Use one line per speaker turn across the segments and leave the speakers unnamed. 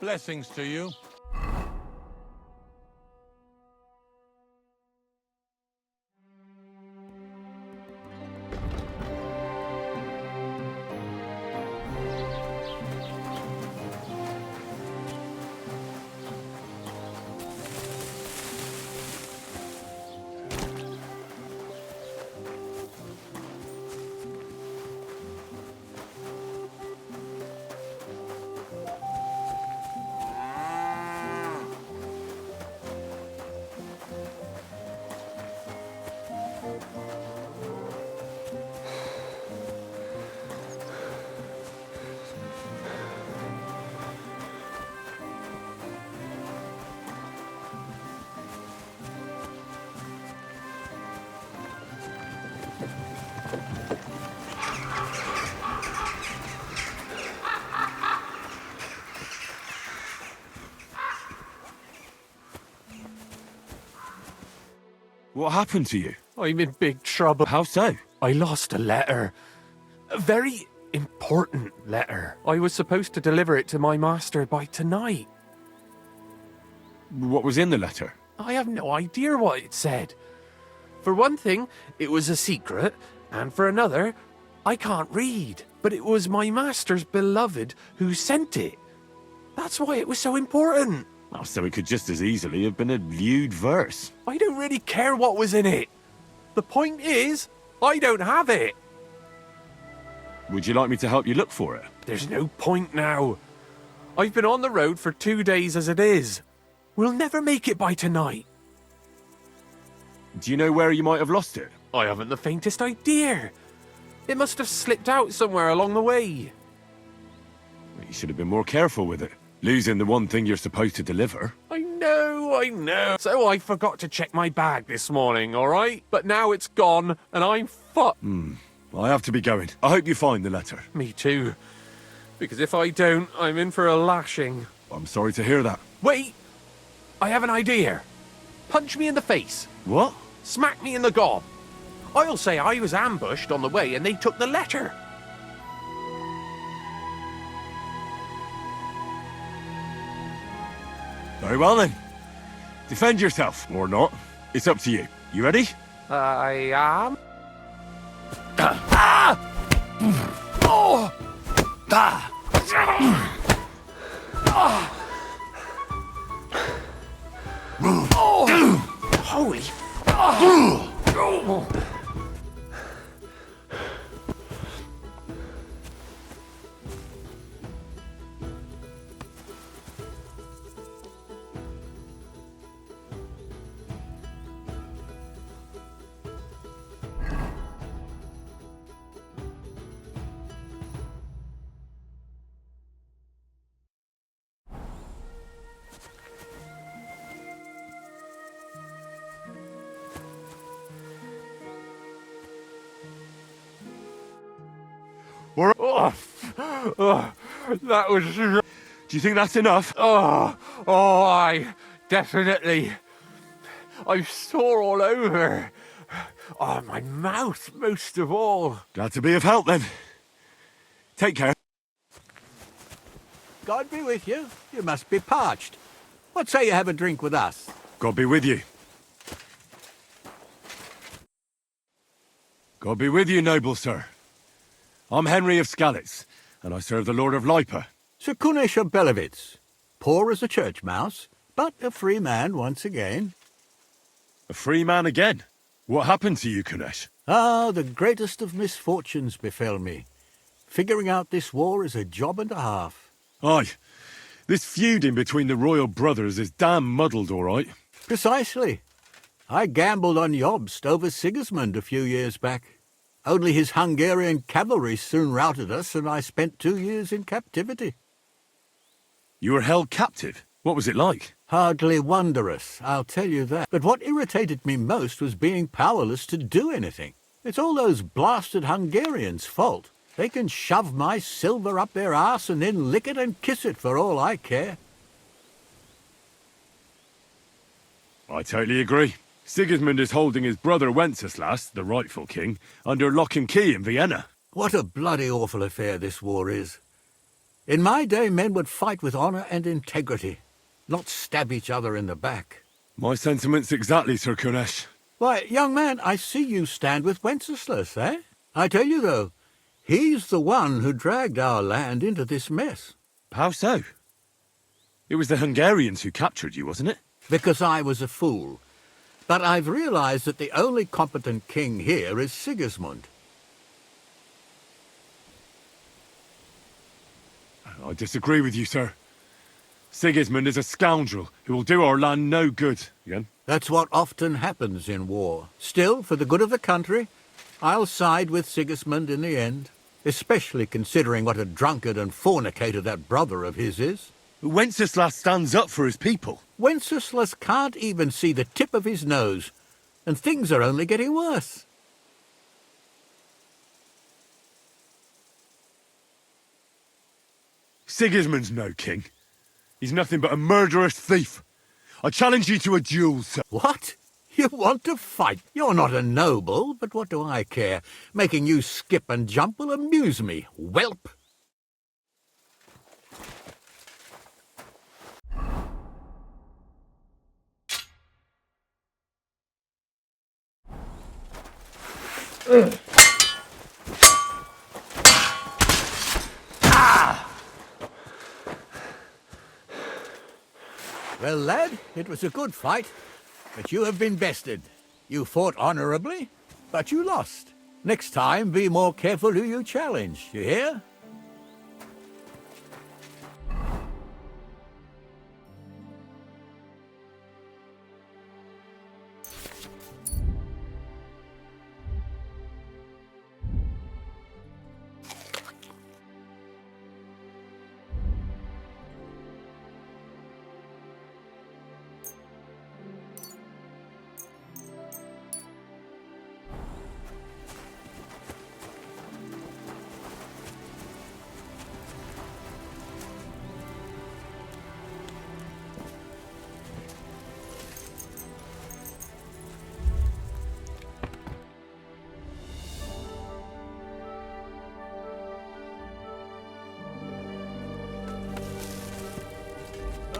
Blessings to you.
What happened to you?
I'm in big trouble.
How so?
I lost a letter. A very important letter. I was supposed to deliver it to my master by tonight.
What was in the letter?
I have no idea what it said. For one thing, it was a secret, and for another, I can't read. But it was my master's beloved who sent it. That's why it was so important.
Oh, so it could just as easily have been a lewd verse.
I don't really care what was in it. The point is, I don't have it.
Would you like me to help you look for it?
There's no point now. I've been on the road for 2 days as it is. We'll never make it by tonight.
Do you know where you might have lost it?
I haven't the faintest idea. It must have slipped out somewhere along the way.
You should have been more careful with it. Losing the one thing you're supposed to deliver.
I know. So I forgot to check my bag this morning, all right? But now it's gone, and I'm fucked.
I have to be going. I hope you find the letter.
Me too. Because if I don't, I'm in for a lashing.
I'm sorry to hear that.
Wait! I have an idea. Punch me in the face.
What?
Smack me in the gob. I'll say I was ambushed on the way and they took the letter.
Very well then. Defend yourself, or not. It's up to you. You ready?
I am. Oh! Holy. That was.
Do you think that's enough?
I definitely. I'm sore all over. Oh, my mouth most of all.
Glad to be of help then. Take care.
God be with you. You must be parched. What say you have a drink with us?
God be with you. God be with you, noble sir. I'm Henry of Skalitz, and I serve the Lord of Lipa.
Sir Kunesh of Belevitz. Poor as a church mouse, but a free man once again.
A free man again? What happened to you, Kunesh?
Ah, the greatest of misfortunes befell me. Figuring out this war is a job and a half.
Aye. This feuding between the royal brothers is damn muddled, all right.
Precisely. I gambled on Jobst over Sigismund a few years back. Only his Hungarian cavalry soon routed us, and I spent 2 years in captivity.
You were held captive? What was it like?
Hardly wondrous, I'll tell you that. But what irritated me most was being powerless to do anything. It's all those blasted Hungarians' fault. They can shove my silver up their arse and then lick it and kiss it for all I care.
I totally agree. Sigismund is holding his brother Wenceslas, the rightful king, under lock and key in Vienna.
What a bloody awful affair this war is. In my day, men would fight with honour and integrity, not stab each other in the back.
My sentiments exactly, Sir Kunesh.
Why, young man, I see you stand with Wenceslas, eh? I tell you, though, he's the one who dragged our land into this mess.
How so? It was the Hungarians who captured you, wasn't it?
Because I was a fool. But I've realized that the only competent king here is Sigismund.
I disagree with you, sir. Sigismund is a scoundrel who will do our land no good. Again?
That's what often happens in war. Still, for the good of the country, I'll side with Sigismund in the end, especially considering what a drunkard and fornicator that brother of his is.
Wenceslas stands up for his people.
Wenceslas can't even see the tip of his nose, and things are only getting worse.
Sigismund's no king. He's nothing but a murderous thief. I challenge you to a duel, sir.
What? You want to fight? You're not a noble, but what do I care? Making you skip and jump will amuse me, whelp. Well, lad, it was a good fight, but you have been bested. You fought honourably, but you lost. Next time, be more careful who you challenge, you hear?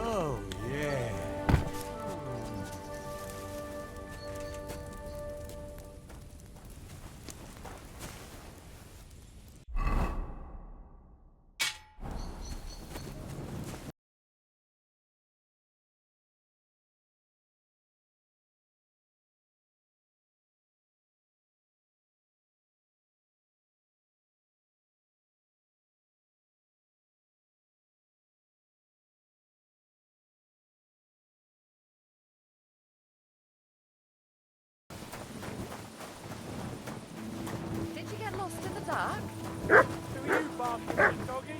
Oh, yeah.
Did you get lost in the dark?
Who are you barking at, doggy?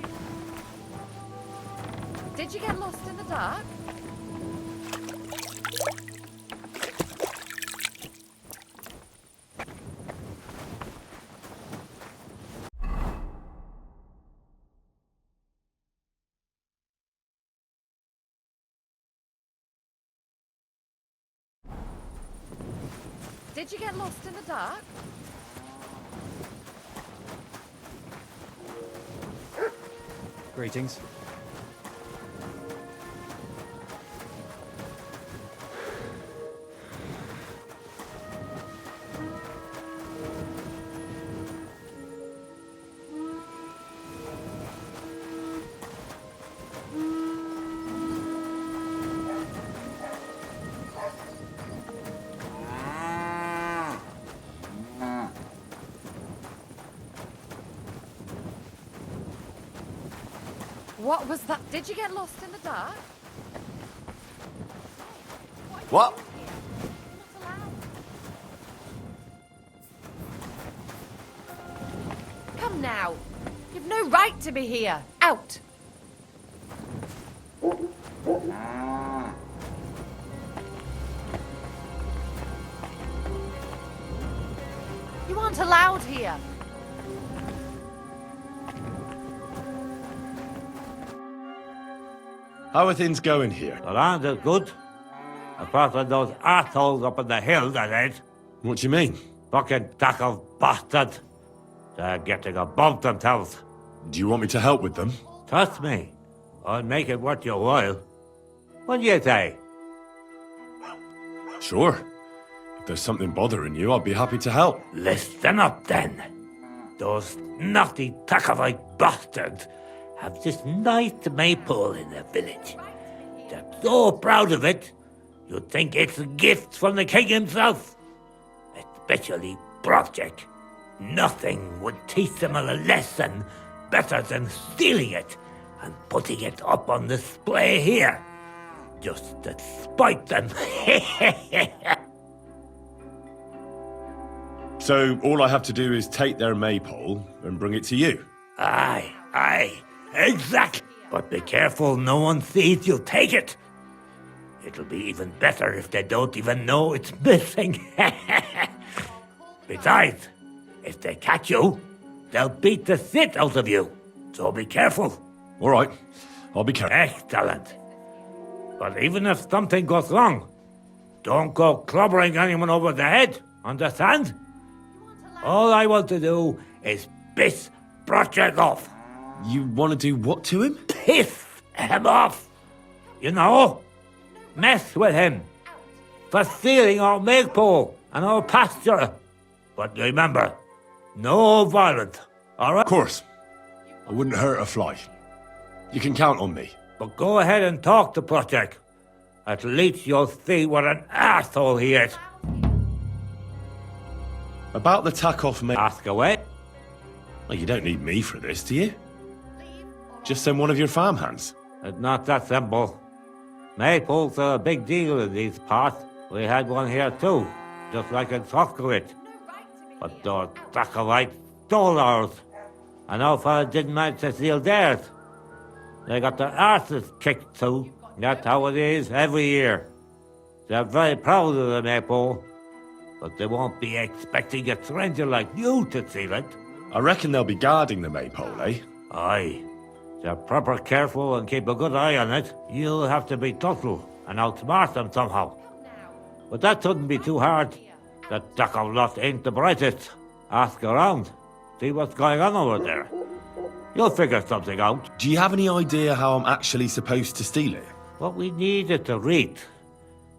Did you get lost in the dark? Did you get lost in the dark?
Greetings.
What was that? Did you get lost in the dark?
What?
Not allowed. Come now. You've no right to be here. Out. You aren't allowed here.
How are things going here?
The land is good. Apart from those assholes up in the hill, that is.
What do you mean?
Fucking tackle bastard. They're getting above themselves.
Do you want me to help with them?
Trust me, I'll make it worth your while. What do you say?
Sure. If there's something bothering you, I'd be happy to help.
Listen up then. Those naughty Takavite bastards have this nice maypole in their village. They're so proud of it, you'd think it's a gift from the king himself. Especially Project. Nothing would teach them a lesson better than stealing it and putting it up on display here. Just to spite them.
So all I have to do is take their maypole and bring it to you?
Aye, exactly. But be careful no one sees you take it. It'll be even better if they don't even know it's missing. Besides, if they catch you, they'll beat the shit out of you. So be careful.
All right, I'll be careful.
Excellent. But even if something goes wrong, don't go clobbering anyone over the head, understand? All I want to do is piss Project off.
You want to do what to him?
Piss him off! You know? Mess with him. For stealing our maypole and our pasture. But remember, no violence, alright?
Of course. I wouldn't hurt a fly. You can count on me.
But go ahead and talk to Project. At least you'll see what an asshole he is.
About the tack-off
Ask away.
Well, you don't need me for this, do you? Just send one of your farmhands.
It's not that simple. Maypoles are a big deal in these parts. We had one here too, just like in Soskowitz. But those Dracovites stole ours. And our fella didn't manage to steal theirs. They got their arses kicked too. That's how it is every year. They're very proud of the maypole, but they won't be expecting a stranger like you to steal it.
I reckon they'll be guarding the maypole, eh?
Aye. They're proper careful and keep a good eye on it. You'll have to be thoughtful and outsmart them somehow. But that shouldn't be too hard. That Dakov lot ain't the brightest. Ask around. See what's going on over there. You'll figure something out.
Do you have any idea how I'm actually supposed to steal it?
What we need is to read.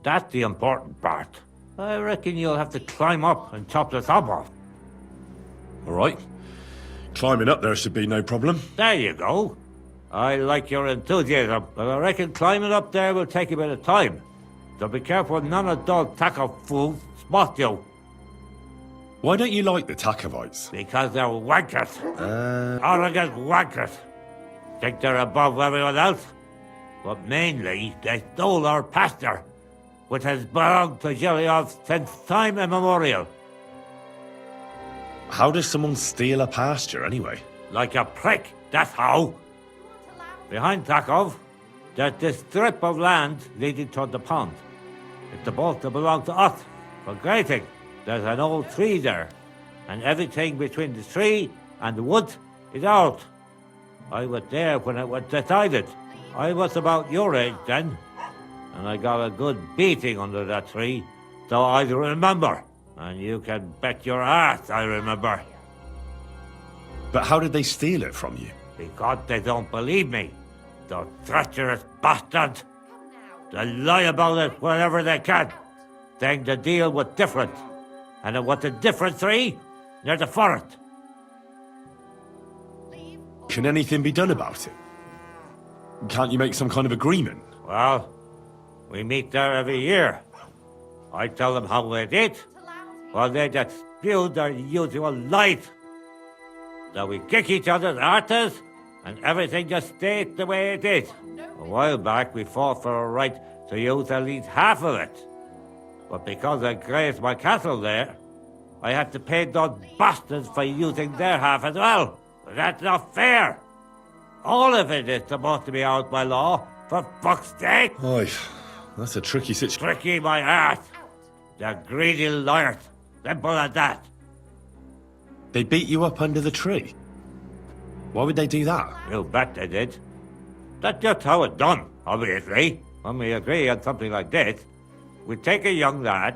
That's the important part. I reckon you'll have to climb up and chop the top off.
All right. Climbing up there should be no problem.
There you go. I like your enthusiasm, but I reckon climbing up there will take a bit of time. So be careful none of those taco fools spot you.
Why don't you like the Takovites?
Because they're wankers. Arrogant wankers. Think they're above everyone else? But mainly, they stole our pasture, which has belonged to Giliov since time immemorial.
How does someone steal a pasture, anyway?
Like a prick, that's how. Behind Takov, there's this strip of land leading toward the pond. It's supposed to belong to us, for grazing. There's an old tree there, and everything between the tree and the wood is ours. I was there when it was decided. I was about your age then, and I got a good beating under that tree, so I remember. And you can bet your ass I remember.
But how did they steal it from you?
Because they don't believe me. Those treacherous bastards. They lie about it whenever they can, saying the deal was different. And it was a different tree near the forest.
Can anything be done about it? Can't you make some kind of agreement?
Well, we meet there every year. I tell them how we did, while they just spew their usual lies. So we kick each other's arses, and everything just stays the way it is. A while back, we fought for a right to use at least half of it. But because I grazed my cattle there, I had to pay those bastards for using their half as well. But that's not fair. All of it is supposed to be ours by law, for fuck's sake.
Oy, that's a tricky situation.
Tricky my ass. They're greedy liars. Simple as that.
They beat you up under the tree? Why would they do that?
You bet they did. That's just how it's done, obviously. When we agree on something like this, we take a young lad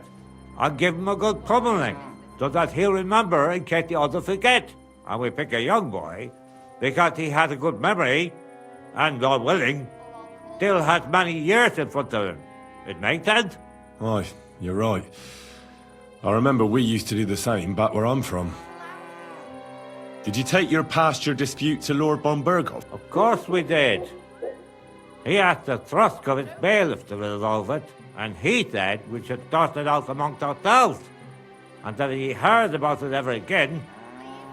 and give him a good pummeling, so that he'll remember in case the others forget. And we pick a young boy because he has a good memory and God willing, still has many years in front of him. It makes sense?
Aye, you're right. I remember we used to do the same back where I'm from. Did you take your pasture dispute to Lord Bonburgo?
Of course we did. He asked the Thrusk of its bailiff to resolve it, and he said we should sort it out amongst ourselves. And that if he heard about it ever again,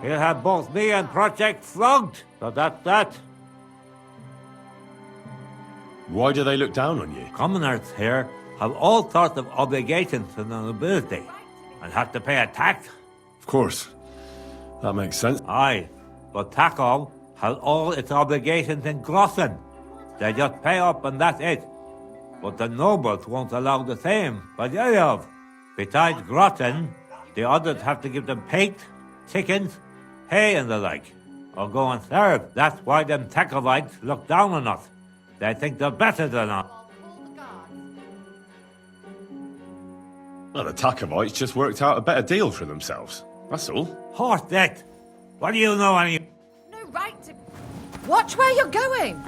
he'll have both me and Project flogged. So that's that.
Why do they look down on you?
Commoners here have all sorts of obligations to the nobility, and have to pay a tax.
Of course. That makes sense.
Aye, but Taco has all its obligations in Grossen. They just pay up and that's it. But the nobles won't allow the same, but they have. Besides Grossen, the others have to give them pigs, chickens, hay and the like, or go and serve. That's why them Takovites look down on us. They think they're better than us.
Well, the Takovites just worked out a better deal for themselves. That's all.
Horse that! What do you know any...
No right to... Watch where you're going!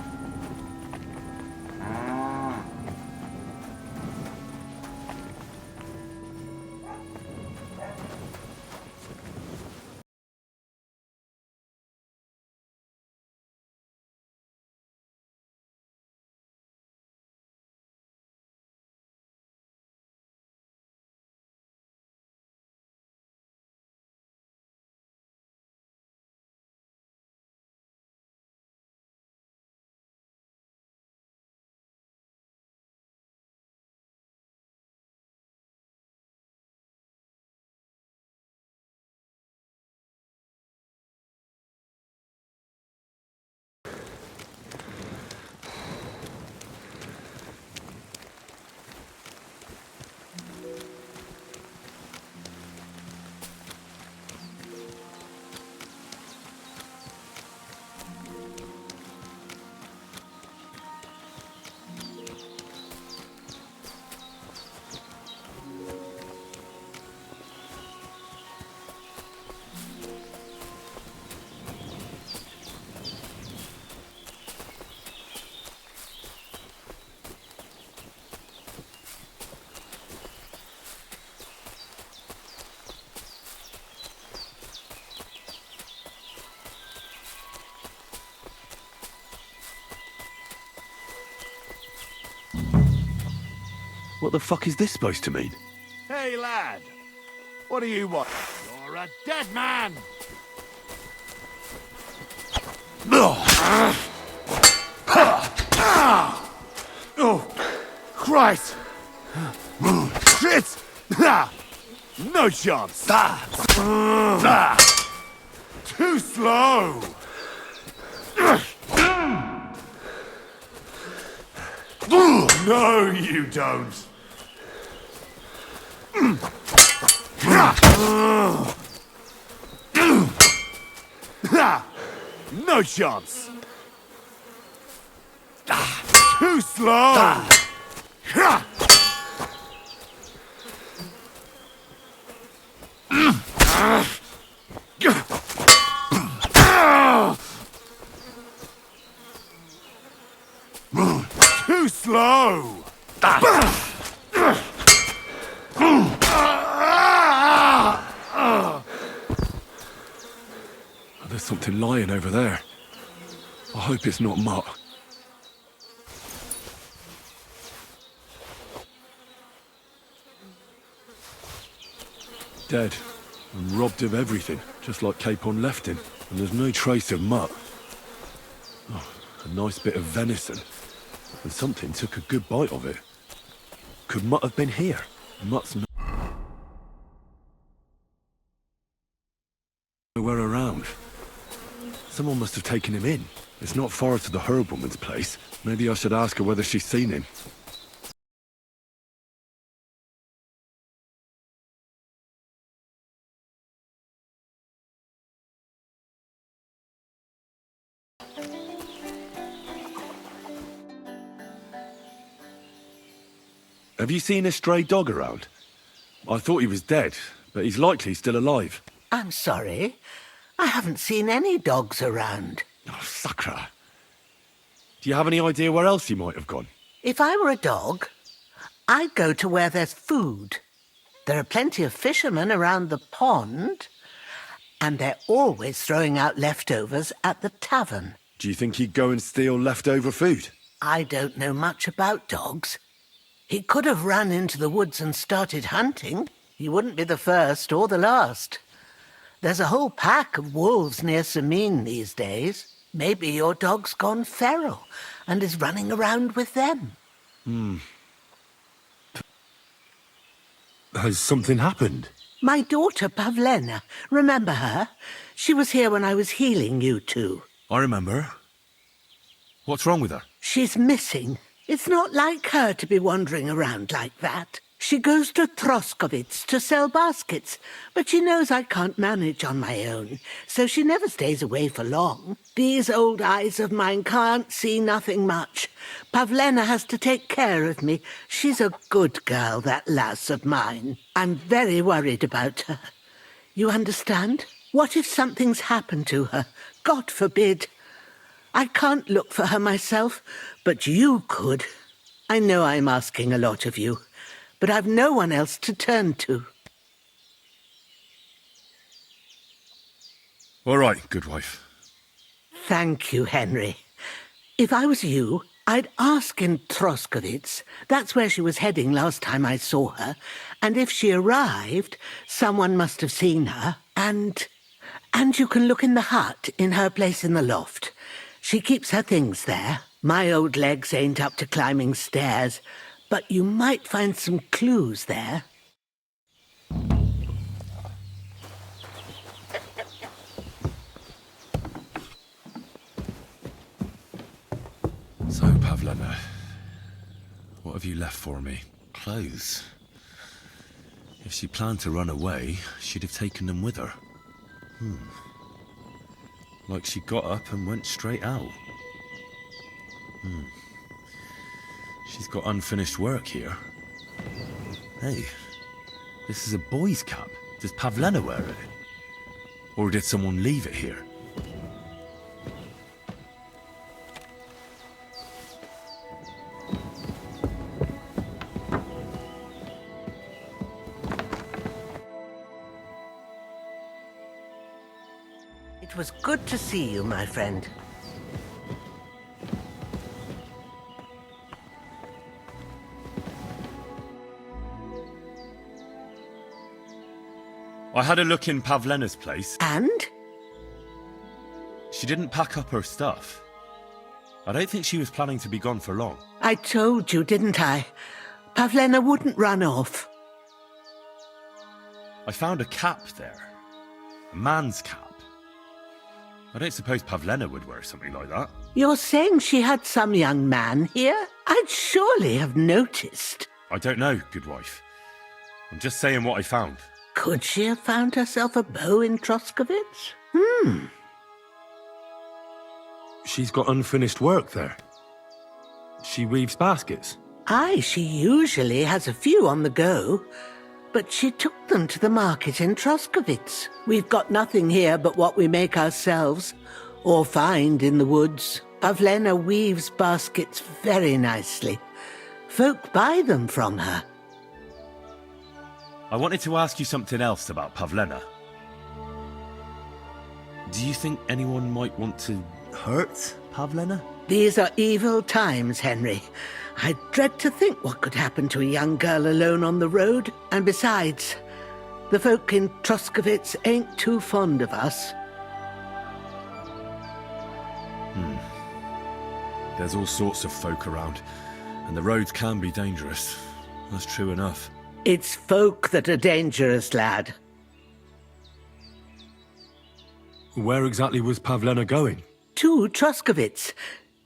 What the fuck is this supposed to mean?
Hey, lad. What do you want? You're a dead man! Oh, Christ! Shit! No chance! Too slow! No, you don't! No chance! Too slow! Too slow!
There's something lying over there. I hope it's not Mutt. Dead. And robbed of everything, just like Capon left him. And there's no trace of Mutt. Oh, a nice bit of venison. And something took a good bite of it. Could Mutt have been here? Mutt's nowhere around. Someone must have taken him in. It's not far to the herb woman's place. Maybe I should ask her whether she's seen him. Have you seen a stray dog around? I thought he was dead, but he's likely still alive.
I'm sorry. I haven't seen any dogs around.
Oh, sucker. Do you have any idea where else he might have gone?
If I were a dog, I'd go to where there's food. There are plenty of fishermen around the pond, and they're always throwing out leftovers at the tavern.
Do you think he'd go and steal leftover food?
I don't know much about dogs. He could have run into the woods and started hunting. He wouldn't be the first or the last. There's a whole pack of wolves near Samine these days. Maybe your dog's gone feral and is running around with them.
Has something happened?
My daughter Pavlena, remember her? She was here when I was healing you two.
I remember. What's wrong with her?
She's missing. It's not like her to be wandering around like that. She goes to Troskovitz to sell baskets, but she knows I can't manage on my own, so she never stays away for long. These old eyes of mine can't see nothing much. Pavlena has to take care of me. She's a good girl, that lass of mine. I'm very worried about her. You understand? What if something's happened to her? God forbid. I can't look for her myself, but you could. I know I'm asking a lot of you, but I've no one else to turn to.
All right, good wife.
Thank you, Henry. If I was you, I'd ask in Troskovitz. That's where she was heading last time I saw her. And if she arrived, someone must have seen her. And you can look in the hut in her place in the loft. She keeps her things there. My old legs ain't up to climbing stairs, but you might find some clues there.
So, Pavlena, what have you left for me? Clothes. If she planned to run away, she'd have taken them with her. Like she got up and went straight out. She's got unfinished work here. Hey, this is a boy's cap. Does Pavlena wear it? Or did someone leave it here?
It was good to see you, my friend.
I had a look in Pavlena's place.
And?
She didn't pack up her stuff. I don't think she was planning to be gone for long.
I told you, didn't I? Pavlena wouldn't run off.
I found a cap there. A man's cap. I don't suppose Pavlena would wear something like that.
You're saying she had some young man here? I'd surely have noticed.
I don't know, good wife. I'm just saying what I found.
Could she have found herself a beau in Troskovitz?
She's got unfinished work there. She weaves baskets.
Aye, she usually has a few on the go, but she took them to the market in Troskovitz. We've got nothing here but what we make ourselves, or find in the woods. Pavlena weaves baskets very nicely. Folk buy them from her.
I wanted to ask you something else about Pavlena. Do you think anyone might want to hurt Pavlena?
These are evil times, Henry. I dread to think what could happen to a young girl alone on the road. And besides, the folk in Troskovitz ain't too fond of us.
There's all sorts of folk around, and the roads can be dangerous. That's true enough.
It's folk that are dangerous, lad.
Where exactly was Pavlena going?
To Troskovitz.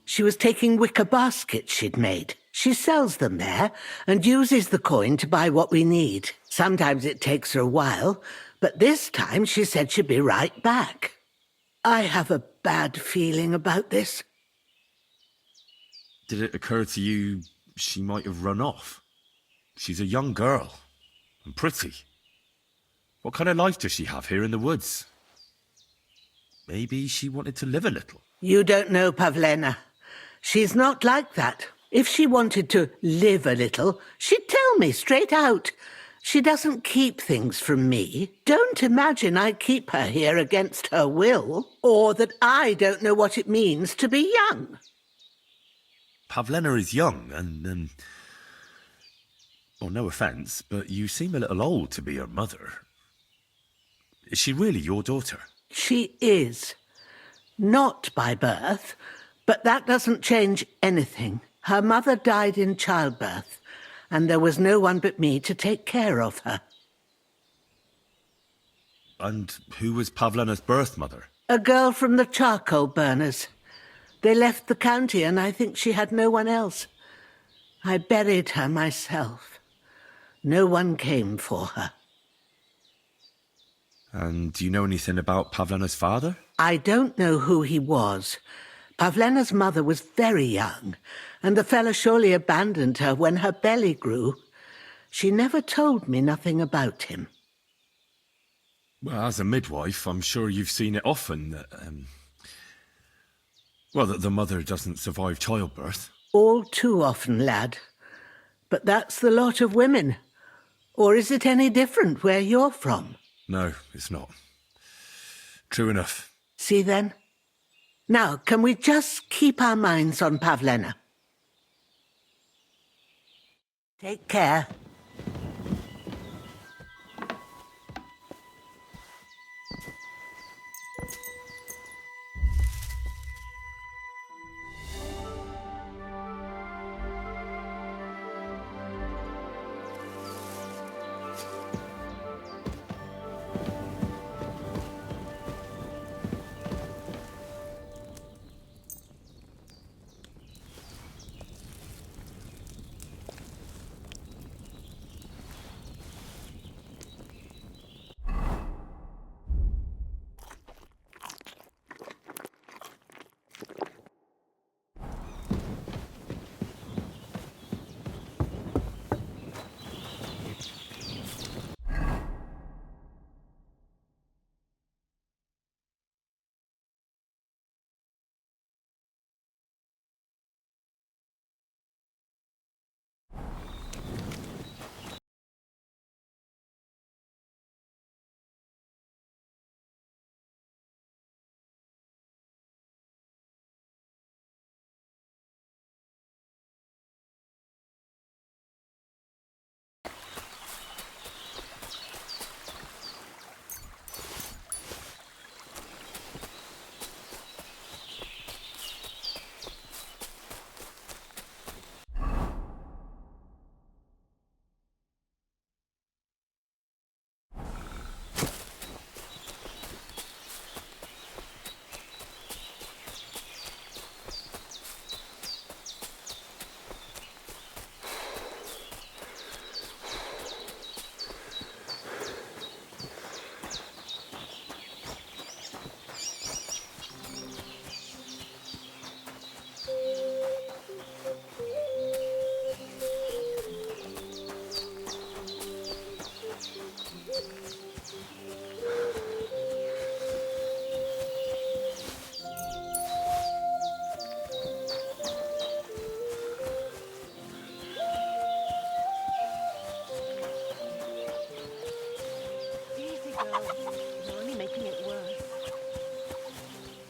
She was taking wicker baskets she'd made. She sells them there and uses the coin to buy what we need. Sometimes it takes her a while, but this time she said she'd be right back. I have a bad feeling about this.
Did it occur to you she might have run off? She's a young girl, and pretty. What kind of life does she have here in the woods? Maybe she wanted to live a little.
You don't know Pavlena. She's not like that. If she wanted to live a little, she'd tell me straight out. She doesn't keep things from me. Don't imagine I keep her here against her will, or that I don't know what it means to be young.
Pavlena is young, and, well, no offence, but you seem a little old to be her mother. Is she really your daughter?
She is. Not by birth, but that doesn't change anything. Her mother died in childbirth, and there was no one but me to take care of her.
And who was Pavlena's birth mother?
A girl from the charcoal burners. They left the county, and I think she had no one else. I buried her myself. No one came for her.
And do you know anything about Pavlena's father?
I don't know who he was. Pavlena's mother was very young, and the fella surely abandoned her when her belly grew. She never told me nothing about him.
Well, as a midwife, I'm sure you've seen it often that, that the mother doesn't survive childbirth.
All too often, lad. But that's the lot of women. Or is it any different where you're from?
No, it's not. True enough.
See then? Now, can we just keep our minds on Pavlena? Take care.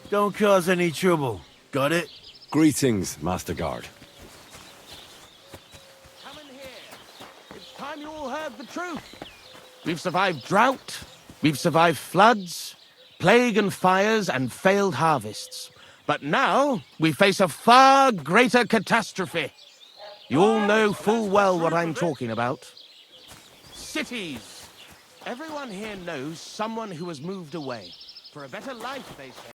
Don't cause any trouble. Got it?
Greetings, Master Guard.
Come in here. It's time you all heard the truth. We've survived drought, we've survived floods, plague and fires, and failed harvests. But now, we face a far greater catastrophe. You all know full well what I'm talking about. Cities. Everyone here knows someone who has moved away. For a better life, they say.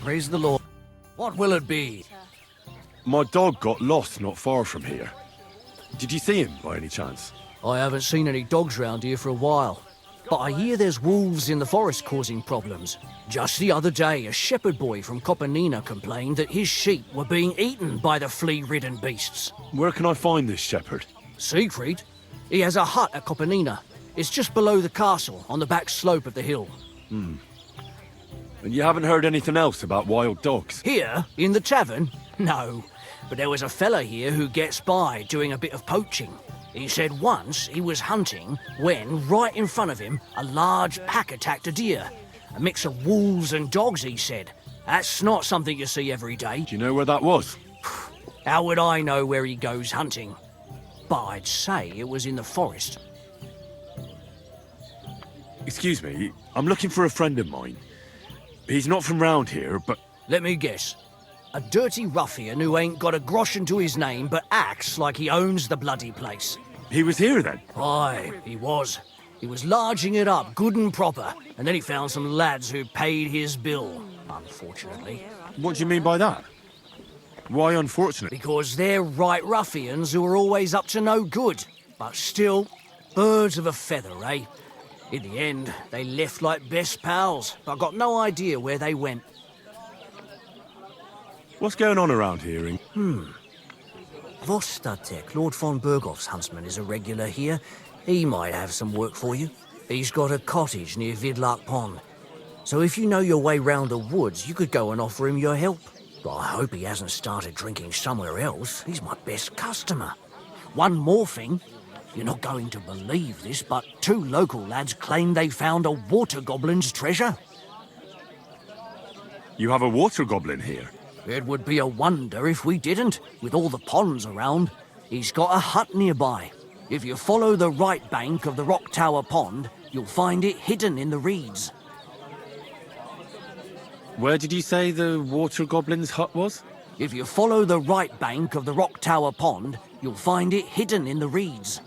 Praise the Lord. What will it be?
My dog got lost not far from here. Did you see him by any chance?
I haven't seen any dogs round here for a while. But I hear there's wolves in the forest causing problems. Just the other day, a shepherd boy from Copenina complained that his sheep were being eaten by the flea-ridden beasts.
Where can I find this shepherd?
Siegfried? He has a hut at Copenina. It's just below the castle, on the back slope of the hill.
And you haven't heard anything else about wild dogs?
Here, in the tavern? No. But there was a fella here who gets by doing a bit of poaching. He said once he was hunting when, right in front of him, a large pack attacked a deer. A mix of wolves and dogs, he said. That's not something you see every day.
Do you know where that was?
How would I know where he goes hunting? But I'd say it was in the forest.
Excuse me, I'm looking for a friend of mine. He's not from round here, but...
Let me guess. A dirty ruffian who ain't got a groschen to his name but acts like he owns the bloody place.
He was here then?
Aye, he was. He was larging it up good and proper, and then he found some lads who paid his bill, unfortunately.
What do you mean by that? Why unfortunate?
Because they're right ruffians who are always up to no good. But still, birds of a feather, eh? In the end, they left like best pals, but I got no idea where they went.
What's going on around here?
Vostatek, Lord von Berghoff's huntsman, is a regular here. He might have some work for you. He's got a cottage near Vidlark Pond. So if you know your way round the woods, you could go and offer him your help. But I hope he hasn't started drinking somewhere else. He's my best customer. One more thing. You're not going to believe this, but 2 local lads claim they found a water goblin's treasure.
You have a water goblin here?
It would be a wonder if we didn't, with all the ponds around. He's got a hut nearby. If you follow the right bank of the Rock Tower Pond, you'll find it hidden in the reeds.
Where did you say the water goblin's hut was?
If you follow the right bank of the Rock Tower Pond, you'll find it hidden in the reeds.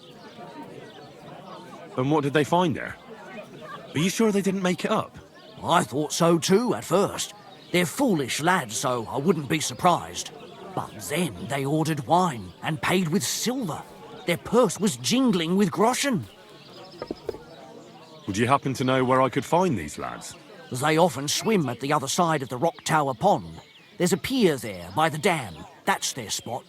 And what did they find there? Are you sure they didn't make it up?
I thought so too at first. They're foolish lads, so I wouldn't be surprised. But then they ordered wine and paid with silver. Their purse was jingling with groschen.
Would you happen to know where I could find these lads?
They often swim at the other side of the Rock Tower Pond. There's a pier there by the dam. That's their spot.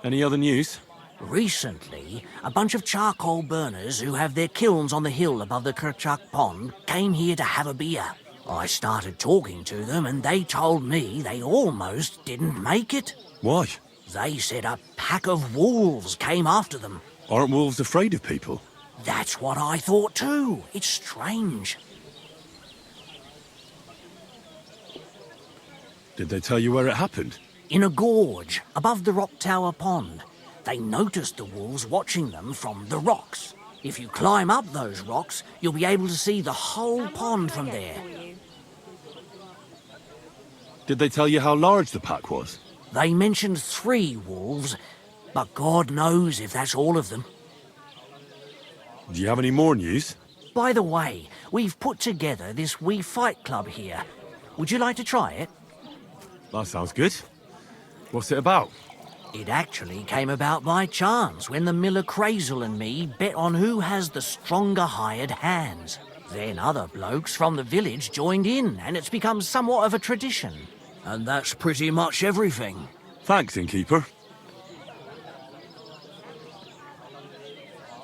Any other news?
Recently, a bunch of charcoal burners who have their kilns on the hill above the Kerchak Pond came here to have a beer. I started talking to them and they told me they almost didn't make it.
Why?
They said a pack of wolves came after them.
Aren't wolves afraid of people?
That's what I thought too. It's strange.
Did they tell you where it happened?
In a gorge above the Rock Tower Pond. They noticed the wolves watching them from the rocks. If you climb up those rocks, you'll be able to see the whole pond from there.
Did they tell you how large the pack was?
They mentioned 3 wolves, but God knows if that's all of them.
Do you have any more news?
By the way, we've put together this wee fight club here. Would you like to try it?
That sounds good. What's it about?
It actually came about by chance when the miller Crazel and me bet on who has the stronger hired hands. Then other blokes from the village joined in, and it's become somewhat of a tradition. And that's pretty much everything.
Thanks, innkeeper.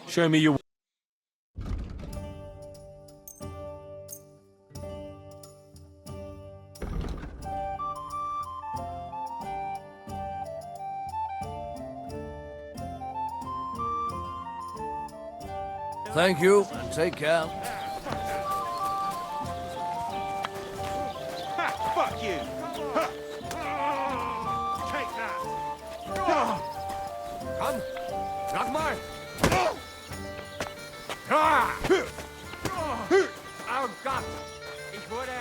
Show me your...
Thank you, and take care.
Fuck you! Take that!
Come, Ragnar! Oh Gott! Ich wurde...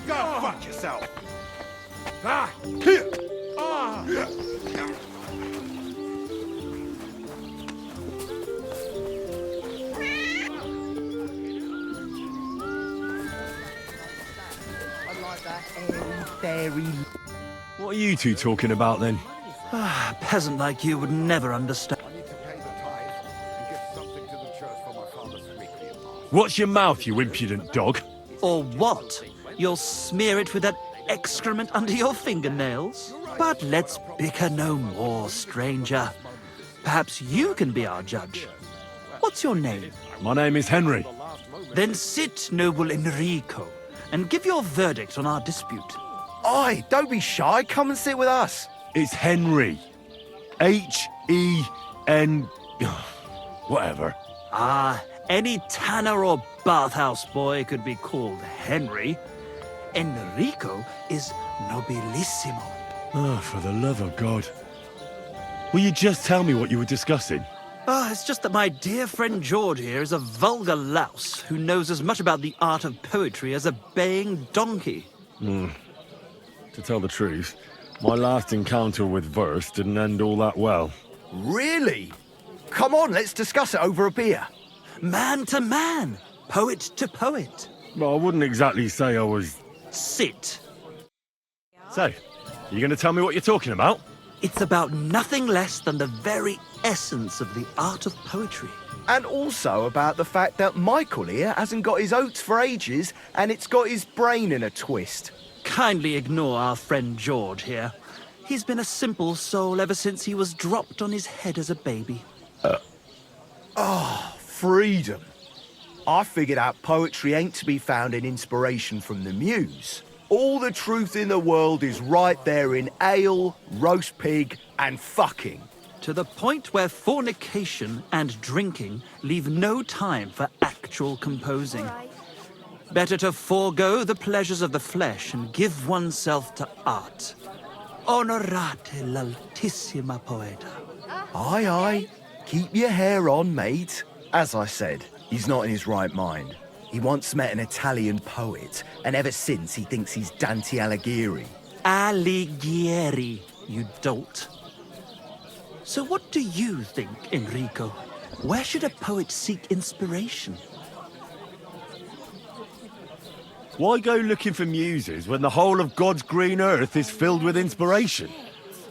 Go fuck yourself!
Ah!
What are you two talking about then?
peasant like you would never understand.
Watch your mouth, you impudent dog.
Or what? You'll smear it with that excrement under your fingernails? But let's bicker no more, stranger. Perhaps you can be our judge. What's your name?
My name is Henry.
Then sit, noble Enrico, and give your verdict on our dispute.
Oi, don't be shy. Come and sit with us.
It's Henry. H-E-N... whatever.
Ah, any tanner or bathhouse boy could be called Henry. Enrico is nobilissimo.
Oh, for the love of God. Will you just tell me what you were discussing?
It's just that my dear friend George here is a vulgar louse who knows as much about the art of poetry as a baying donkey.
To tell the truth, my last encounter with verse didn't end all that well.
Really? Come on, let's discuss it over a beer.
Man to man, poet to poet.
Well, I wouldn't exactly say I was...
Sit.
So, you going to tell me what you're talking about?
It's about nothing less than the very essence of the art of poetry.
And also about the fact that Michael here hasn't got his oats for ages and it's got his brain in a twist.
Kindly ignore our friend George here. He's been a simple soul ever since he was dropped on his head as a baby.
Freedom. I figured out poetry ain't to be found in inspiration from the muse. All the truth in the world is right there in ale, roast pig, and fucking.
To the point where fornication and drinking leave no time for actual composing. Better to forego the pleasures of the flesh and give oneself to art. Onorate l'altissima poeta.
Aye, aye. Keep your hair on, mate. As I said, he's not in his right mind. He once met an Italian poet, and ever since he thinks he's Dante Alighieri.
Alighieri, you dolt. So what do you think, Enrico? Where should a poet seek inspiration?
Why go looking for muses when the whole of God's green earth is filled with inspiration?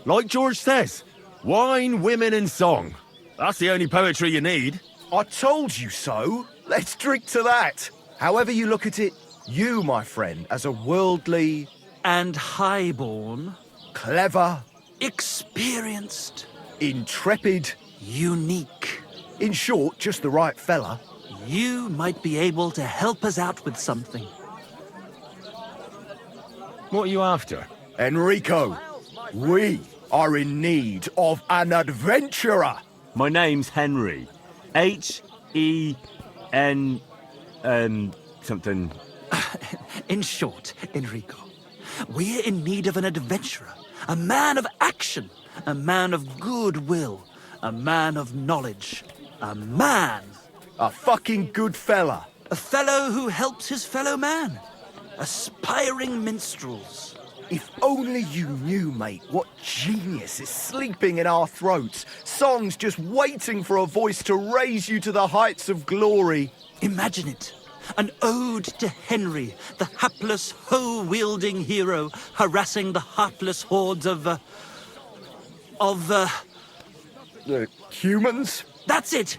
Like George says, wine, women and song. That's the only poetry you need.
I told you so. Let's drink to that. However you look at it, you, my friend, as a worldly...
And highborn.
Clever.
Experienced.
Intrepid.
Unique.
In short, just the right fella.
You might be able to help us out with something.
What are you after?
Enrico, we are in need of an adventurer.
My name's Henry. H-E-N... something...
In short, Enrico, we're in need of an adventurer, a man of action, a man of goodwill, a man of knowledge, a man.
A fucking good fella.
A fellow who helps his fellow man. Aspiring minstrels.
If only you knew, mate, what genius is sleeping in our throats. Songs just waiting for a voice to raise you to the heights of glory.
Imagine it. An ode to Henry, the hapless, hoe-wielding hero, harassing the heartless hordes of
Humans?
That's it!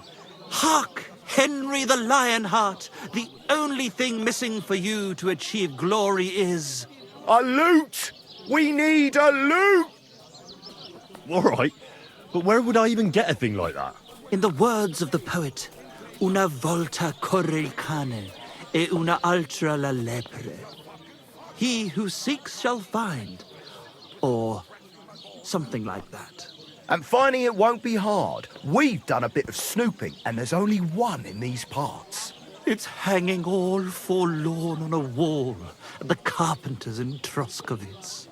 Hark! Henry the Lionheart! The only thing missing for you to achieve glory is...
A lute! We need a lute!
All right, but where would I even get a thing like that?
In the words of the poet, una volta corre il cane, e una altra la lepre. He who seeks shall find. Or something like that.
And finding it won't be hard. We've done a bit of snooping, and there's only one in these parts.
It's hanging all forlorn on a wall at the carpenter's in Troskowitz.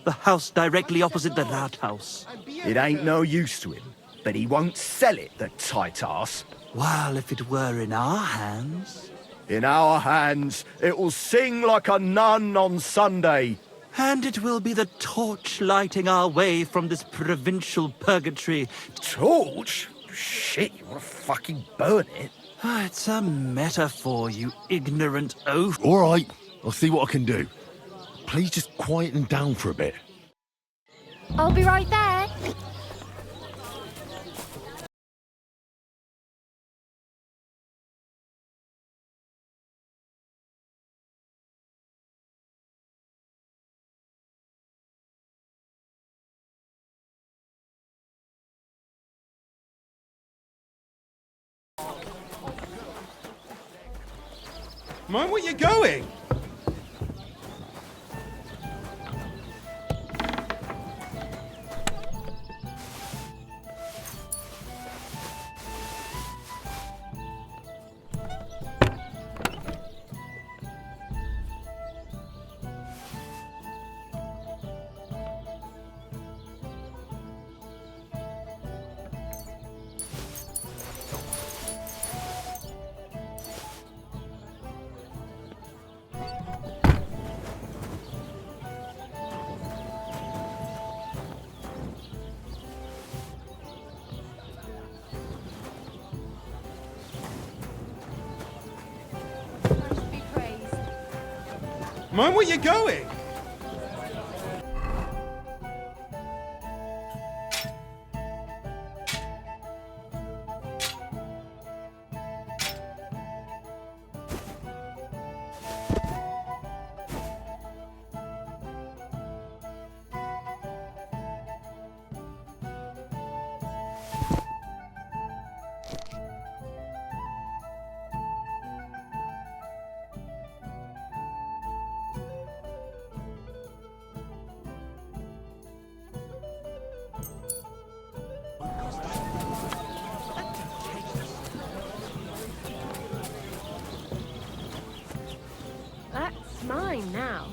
The house directly opposite the Rathaus.
It ain't no use to him, but he won't sell it, the tight ass.
Well, if it were in our hands...
In our hands, it will sing like a nun on Sunday.
And it will be the torch lighting our way from this provincial purgatory.
Torch? Shit, you want to fucking burn it?
It's a metaphor, you ignorant oaf.
All right, I'll see what I can do. Please just quieten down for a bit.
I'll be right there.
Mind where you're going!
Christ be praised.
Mind where you're going!
That's mine now.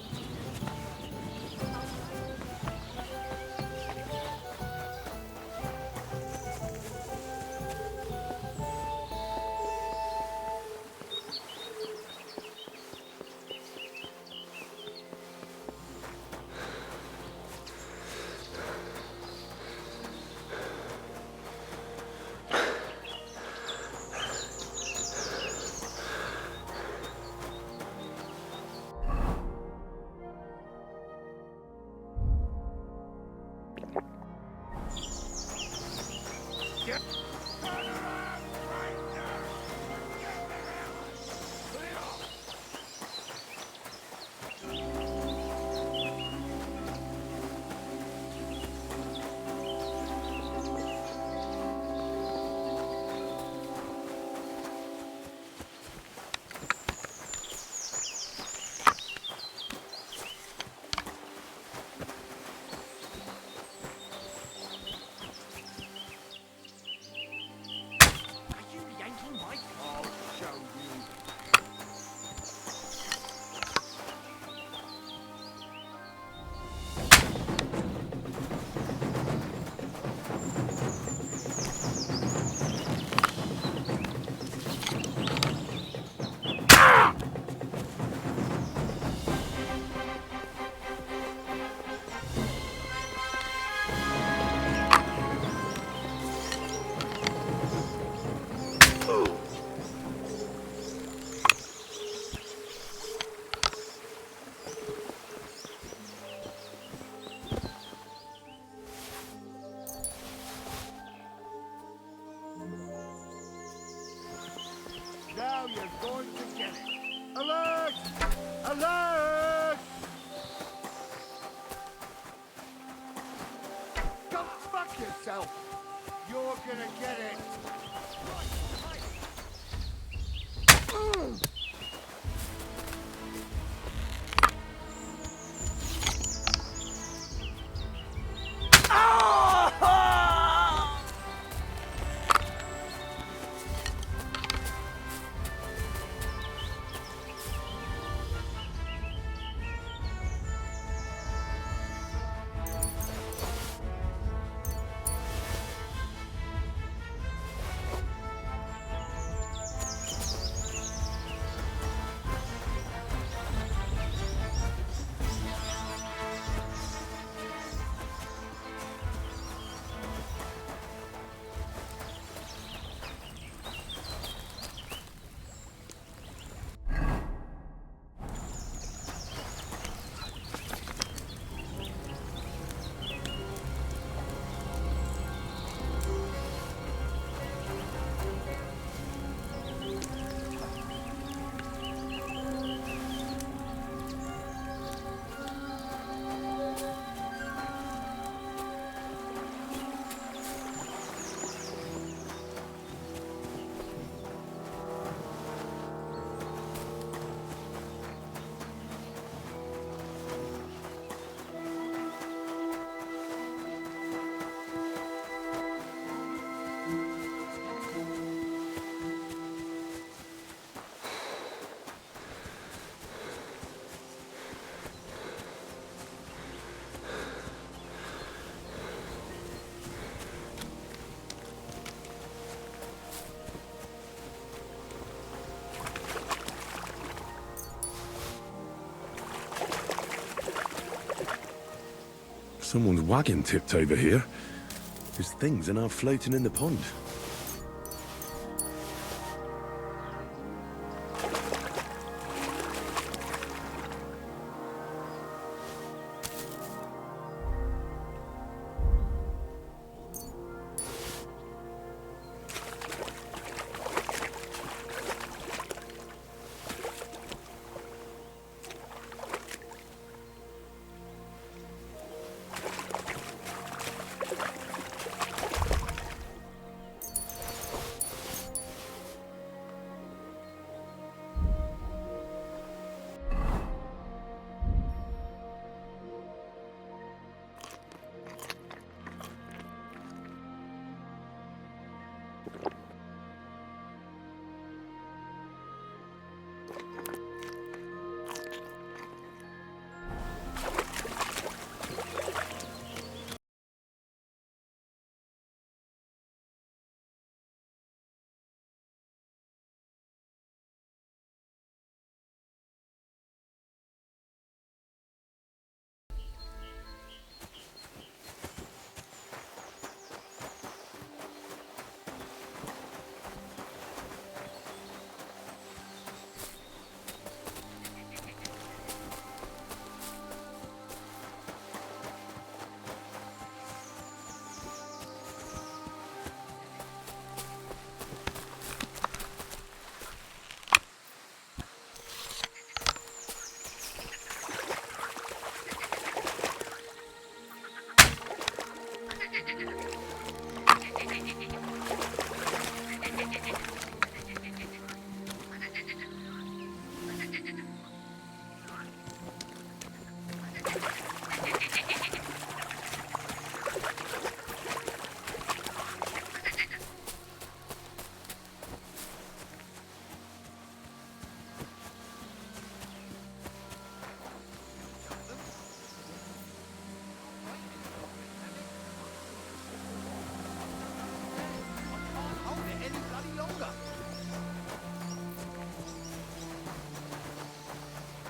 Now you're going to get it. Alert! Alert! Don't fuck yourself. You're gonna get it.
Someone's wagon tipped over here. His things are now floating in the pond.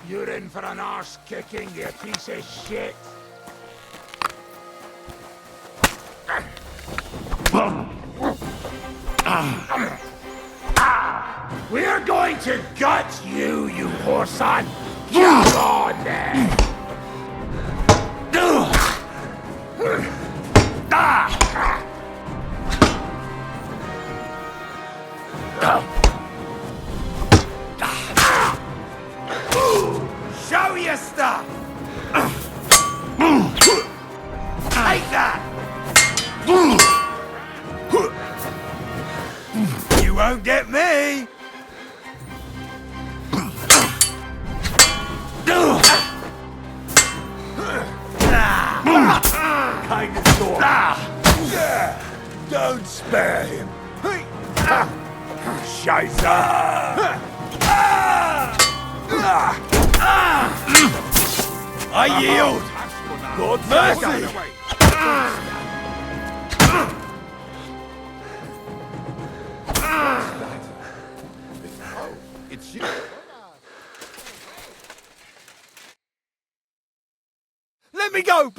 You're in for an arse kicking, you piece of shit. We're going to gut you, you whoreson! Come on then! Show your stuff! Take that! You won't get me! Kind of sort. Don't spare him. Scheiße! I yield! Lord mercy! It's you. Let me go!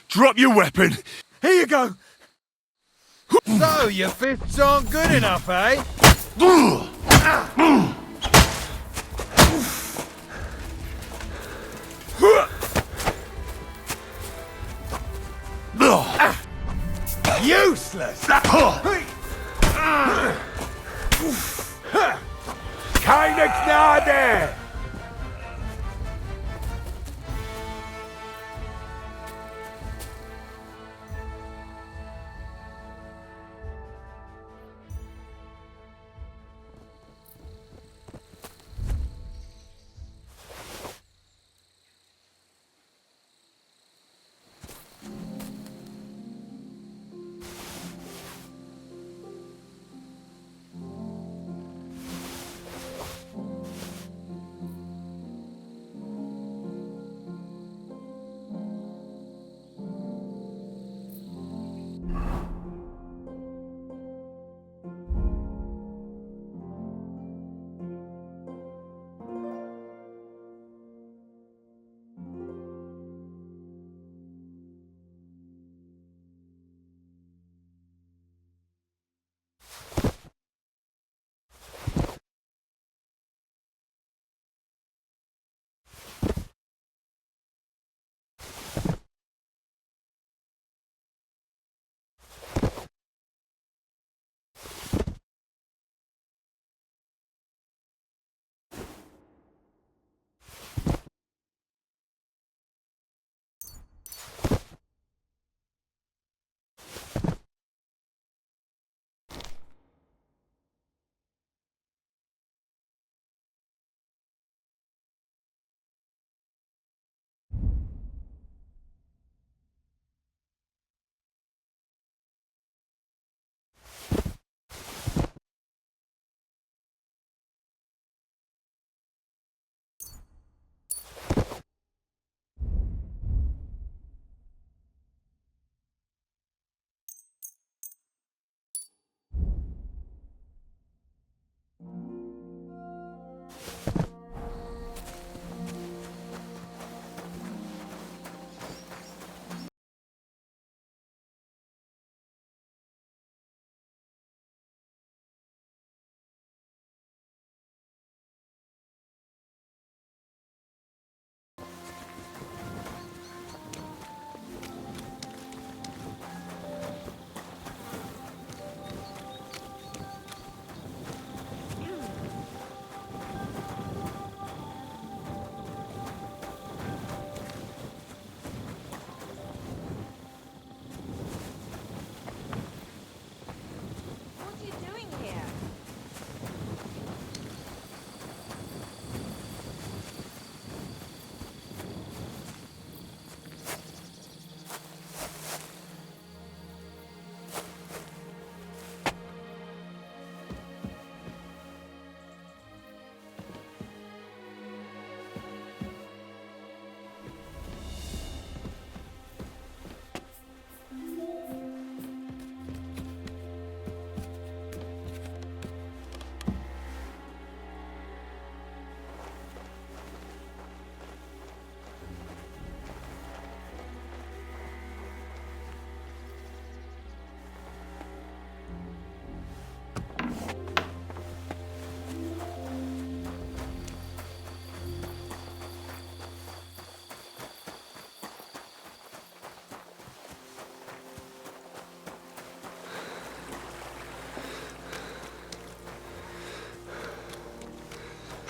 Drop your weapon!
Here you go! So, your fists aren't good enough, eh? Useless! Keine Gnade!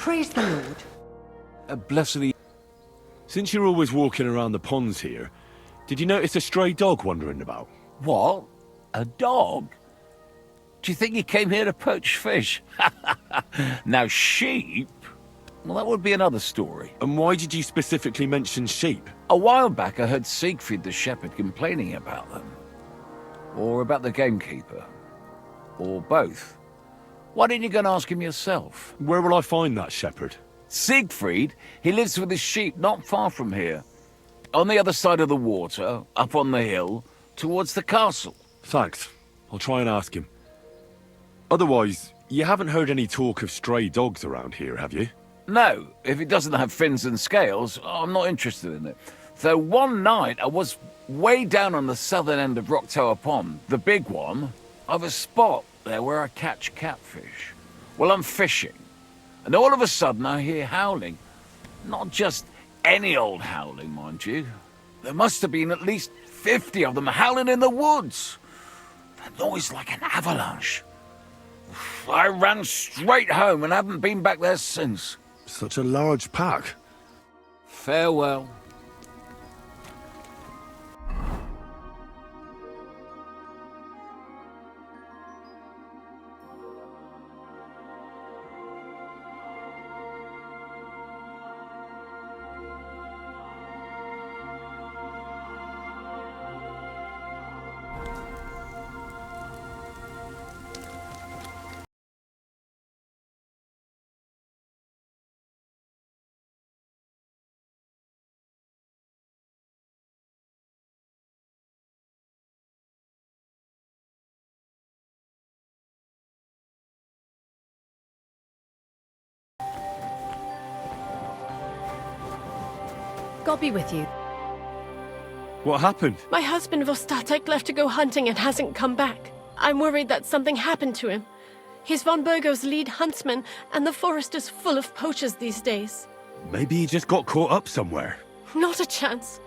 Praise the Lord.
Blessed. Since you're always walking around the ponds here, did you notice a stray dog wandering about?
What? A dog? Do you think he came here to poach fish? Now, sheep? Well, that would be another story.
And why did you specifically mention sheep?
A while back I heard Siegfried the shepherd complaining about them. Or about the gamekeeper. Or both. Why didn't you go and ask him yourself?
Where will I find that shepherd?
Siegfried? He lives with his sheep not far from here. On the other side of the water, up on the hill, towards the castle.
Thanks. I'll try and ask him. Otherwise, you haven't heard any talk of stray dogs around here, have you?
No, if it doesn't have fins and scales, I'm not interested in it. Though one night I was way down on the southern end of Rock Tower Pond, the big one. I've a spot there where I catch catfish. Well, I'm fishing, and all of a sudden I hear howling. Not just any old howling, mind you. There must have been at least 50 of them howling in the woods. That noise like an avalanche. I ran straight home and haven't been back there since.
Such a large pack.
Farewell.
God be with you.
What happened?
My husband Vostatek left to go hunting and hasn't come back. I'm worried that something happened to him. He's von Burgo's lead huntsman, and the forest is full of poachers these days.
Maybe he just got caught up somewhere.
Not a chance.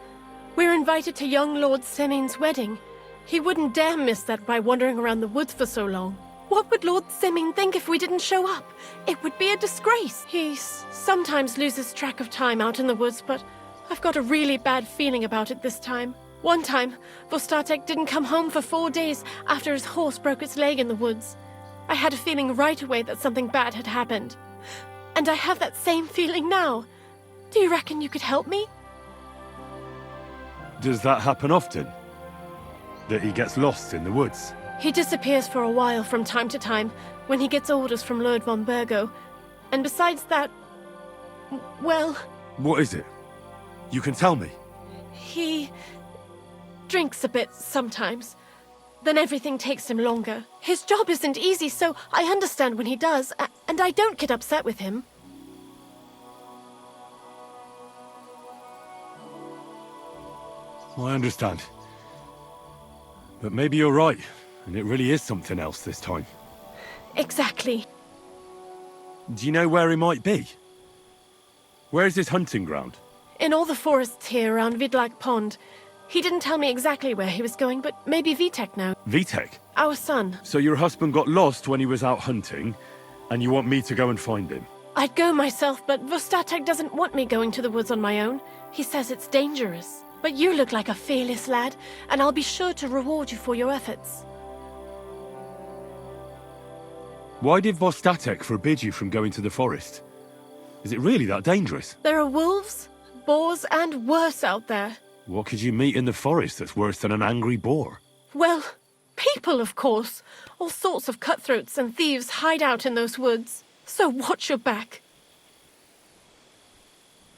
We're invited to young Lord Semin's wedding. He wouldn't dare miss that by wandering around the woods for so long. What would Lord Semin think if we didn't show up? It would be a disgrace. He sometimes loses track of time out in the woods, but I've got a really bad feeling about it this time. One time, Vostatek didn't come home for 4 days after his horse broke its leg in the woods. I had a feeling right away that something bad had happened. And I have that same feeling now. Do you reckon you could help me?
Does that happen often? That he gets lost in the woods?
He disappears for a while from time to time when he gets orders from Lord von Burgo. And besides that, well...
What is it? You can tell me.
He drinks a bit sometimes. Then everything takes him longer. His job isn't easy, so I understand when he does, and I don't get upset with him.
I understand. But maybe you're right, and it really is something else this time.
Exactly.
Do you know where he might be? Where is his hunting ground?
In all the forests here around Vidlak Pond. He didn't tell me exactly where he was going, but maybe Vitek now.
Vitek?
Our son.
So your husband got lost when he was out hunting, and you want me to go and find him?
I'd go myself, but Vostatek doesn't want me going to the woods on my own. He says it's dangerous. But you look like a fearless lad, and I'll be sure to reward you for your efforts.
Why did Vostatek forbid you from going to the forest? Is it really that dangerous?
There are wolves, boars, and worse out there.
What could you meet in the forest that's worse than an angry boar?
Well, people, of course. All sorts of cutthroats and thieves hide out in those woods. So watch your back.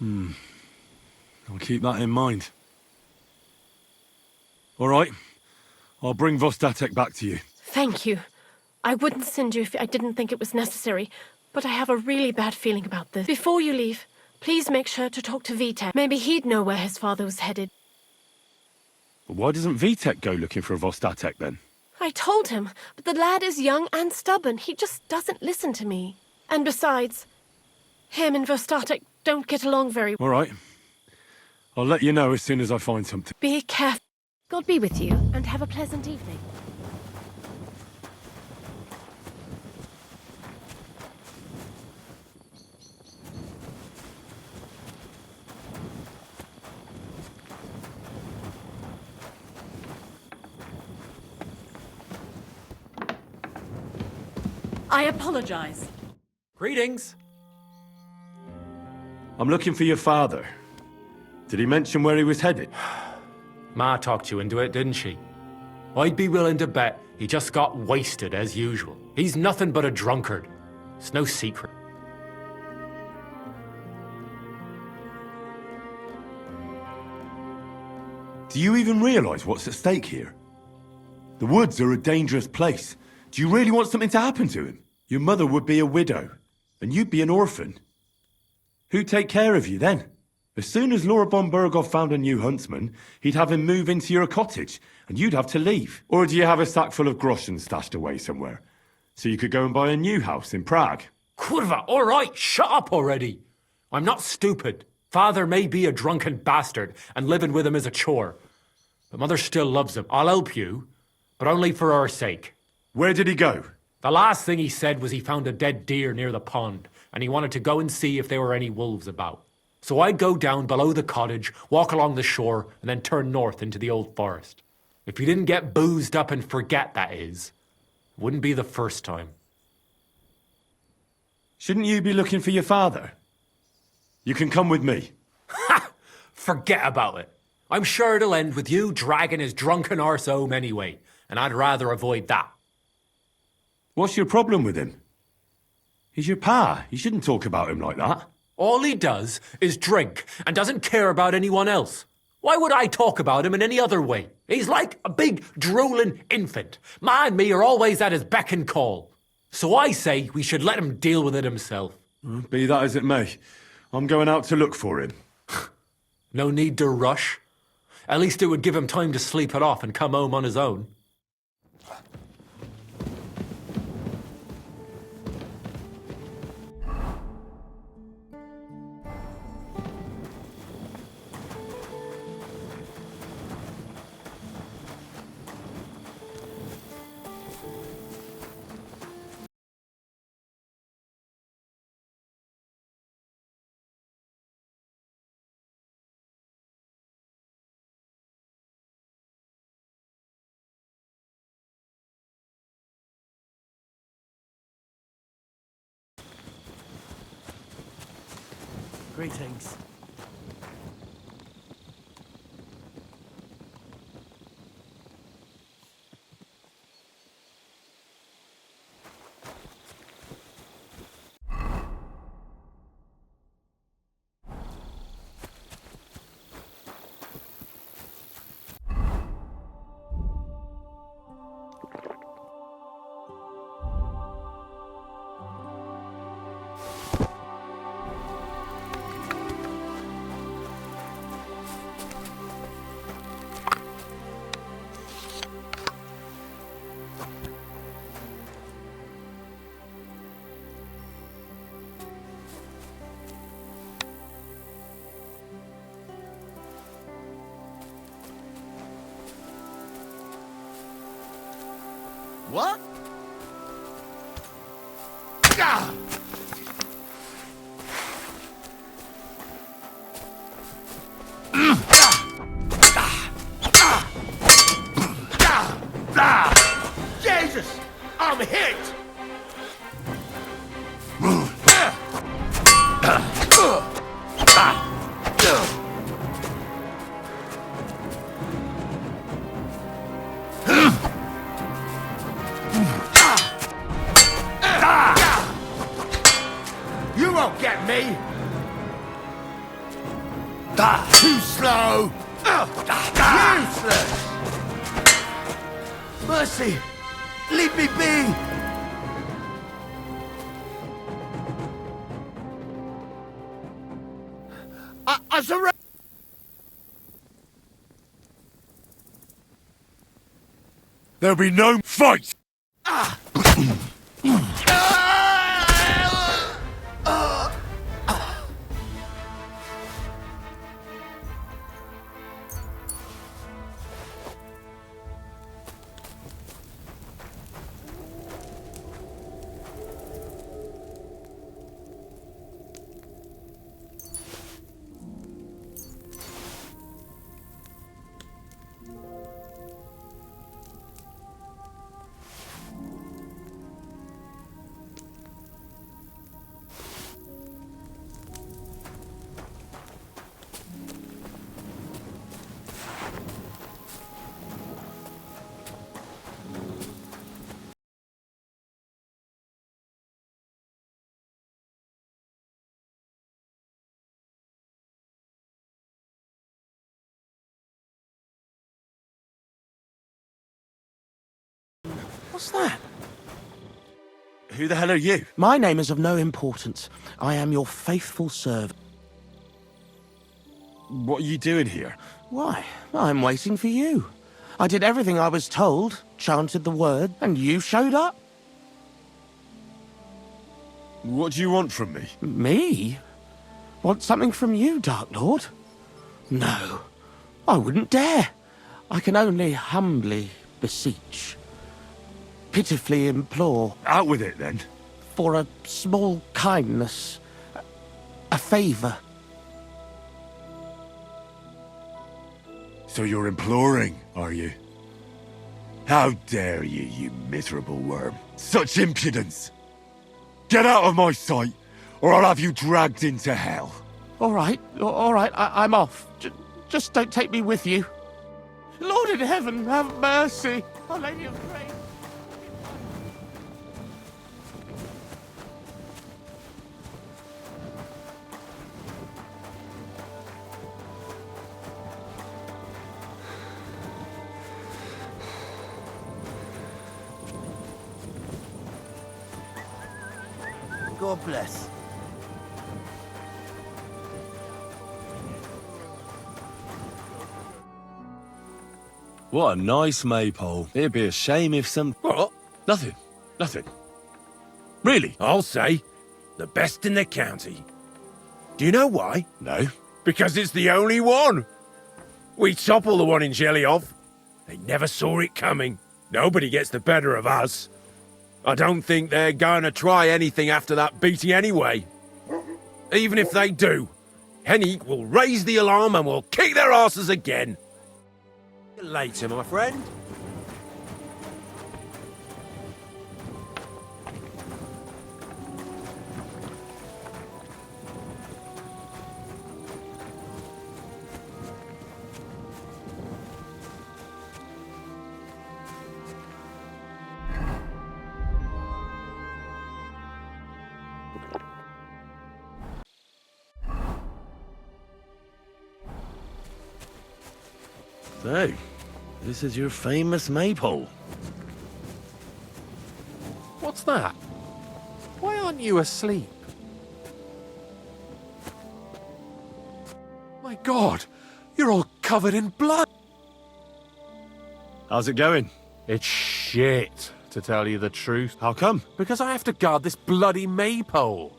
I'll keep that in mind. All right. I'll bring Vostatek back to you.
Thank you. I wouldn't send you if I didn't think it was necessary, but I have a really bad feeling about this. Before you leave, please make sure to talk to Vitek. Maybe he'd know where his father was headed.
But why doesn't Vitek go looking for Vostatek then?
I told him, but the lad is young and stubborn. He just doesn't listen to me. And besides, him and Vostatek don't get along very well.
All right. I'll let you know as soon as I find something.
Be careful.
God be with you, and have a pleasant evening.
I apologize.
Greetings.
I'm looking for your father. Did he mention where he was headed?
Ma talked you into it, didn't she? I'd be willing to bet he just got wasted as usual. He's nothing but a drunkard. It's no secret.
Do you even realize what's at stake here? The woods are a dangerous place. Do you really want something to happen to him? Your mother would be a widow, and you'd be an orphan. Who'd take care of you then? As soon as Laura von Berghoff found a new huntsman, he'd have him move into your cottage, and you'd have to leave. Or do you have a sack full of groschen stashed away somewhere, so you could go and buy a new house in Prague?
Kurva, all right, shut up already. I'm not stupid. Father may be a drunken bastard, and living with him is a chore. But Mother still loves him. I'll help you, but only for her sake.
Where did he go?
The last thing he said was he found a dead deer near the pond, and he wanted to go and see if there were any wolves about. So I'd go down below the cottage, walk along the shore, and then turn north into the old forest. If you didn't get boozed up and forget, that is. Wouldn't be the first time.
Shouldn't you be looking for your father? You can come with me.
Ha! Forget about it. I'm sure it'll end with you dragging his drunken arse home anyway, and I'd rather avoid that.
What's your problem with him? He's your pa. You shouldn't talk about him like that.
All he does is drink and doesn't care about anyone else. Why would I talk about him in any other way? He's like a big drooling infant. Ma and me are always at his beck and call. So I say we should let him deal with it himself.
Be that as it may, I'm going out to look for him.
No need to rush. At least it would give him time to sleep it off and come home on his own.
Greetings.
What? Ah! Jesus! I'm hit! You won't get me! Too slow! Useless! Mercy! Leave me be! I surrender!
There'll be no fight!
What's that?
Who the hell are you?
My name is of no importance. I am your faithful servant.
What are you doing here?
Why? I'm waiting for you. I did everything I was told, chanted the word, and you showed up.
What do you want from me?
Me? Want something from you, Dark Lord? No, I wouldn't dare. I can only humbly beseech, pitifully implore.
Out with it, then.
For a small kindness, a favour.
So you're imploring, are you? How dare you, you miserable worm. Such impudence! Get out of my sight, or I'll have you dragged into hell.
All right, I'm off. Just don't take me with you. Lord in heaven, have mercy. Our Lady of Grace.
God bless.
What a nice maypole. It'd be a shame if some...
What?
Nothing. Really?
I'll say, the best in the county. Do you know why?
No.
Because it's the only one. We topple the one in Jelly off. They never saw it coming. Nobody gets the better of us. I don't think they're going to try anything after that beating anyway. Even if they do, Henny will raise the alarm and we'll kick their asses again. Later, my friend.
So, this is your famous maypole.
What's that? Why aren't you asleep? My God, you're all covered in blood.
How's it going?
It's shit, to tell you the truth.
How come?
Because I have to guard this bloody maypole.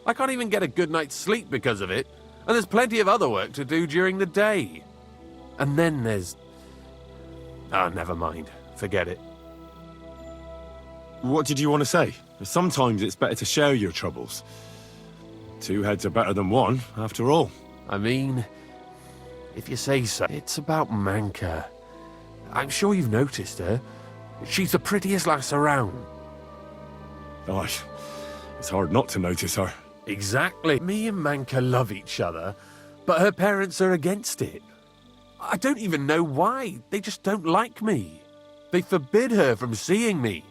I can't even get a good night's sleep because of it, and there's plenty of other work to do during the day. And then there's... Oh, never mind. Forget it.
What did you want to say? Sometimes it's better to share your troubles. Two heads are better than one, after all.
I mean, if you say so. It's about Manka. I'm sure you've noticed her. She's the prettiest lass around.
Gosh, it's hard not to notice her.
Exactly. Me and Manka love each other, but her parents are against it. I don't even know why. They just don't like me. They forbid her from seeing me.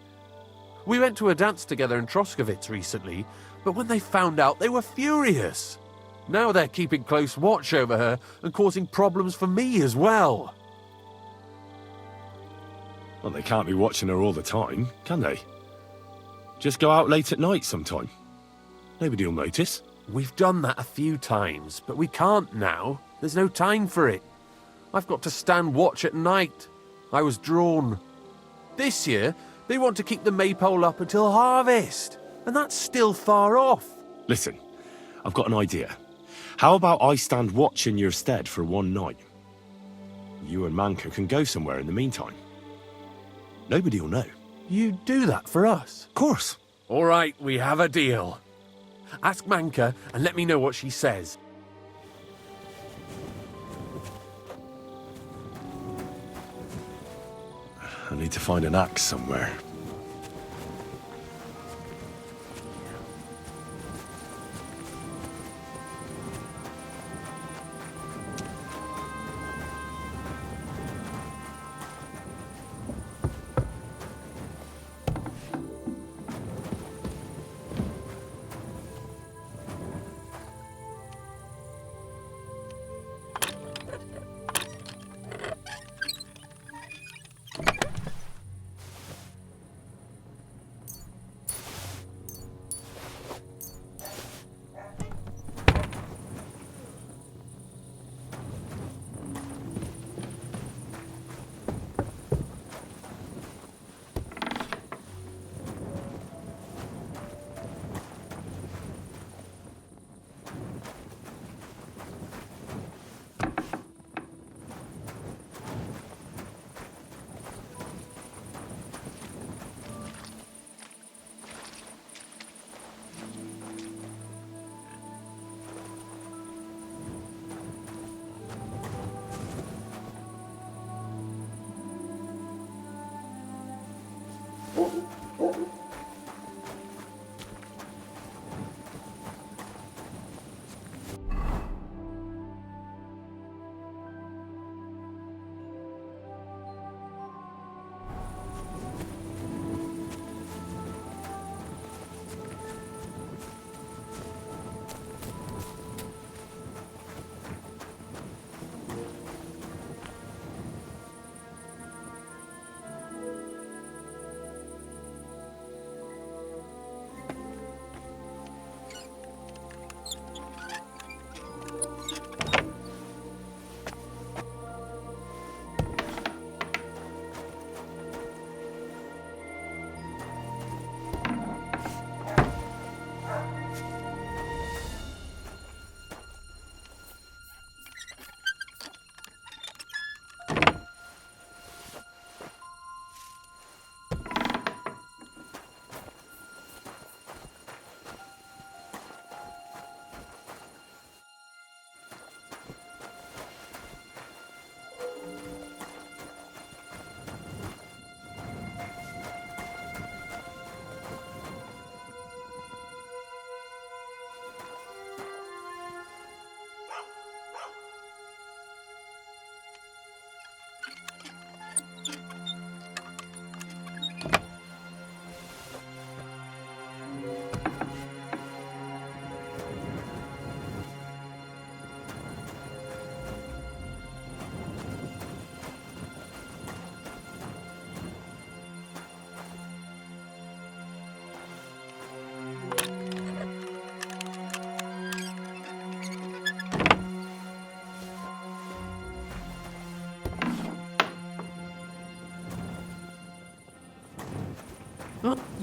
We went to a dance together in Troskowitz recently, but when they found out, they were furious. Now they're keeping close watch over her and causing problems for me as well.
Well, they can't be watching her all the time, can they? Just go out late at night sometime. Nobody'll notice.
We've done that a few times, but we can't now. There's no time for it. I've got to stand watch at night. I was drawn. This year, they want to keep the maypole up until harvest, and that's still far off.
Listen, I've got an idea. How about I stand watch in your stead for one night? You and Manka can go somewhere in the meantime. Nobody'll know.
You do that for us?
Of course.
All right, we have a deal. Ask Manka and let me know what she says.
I need to find an axe somewhere.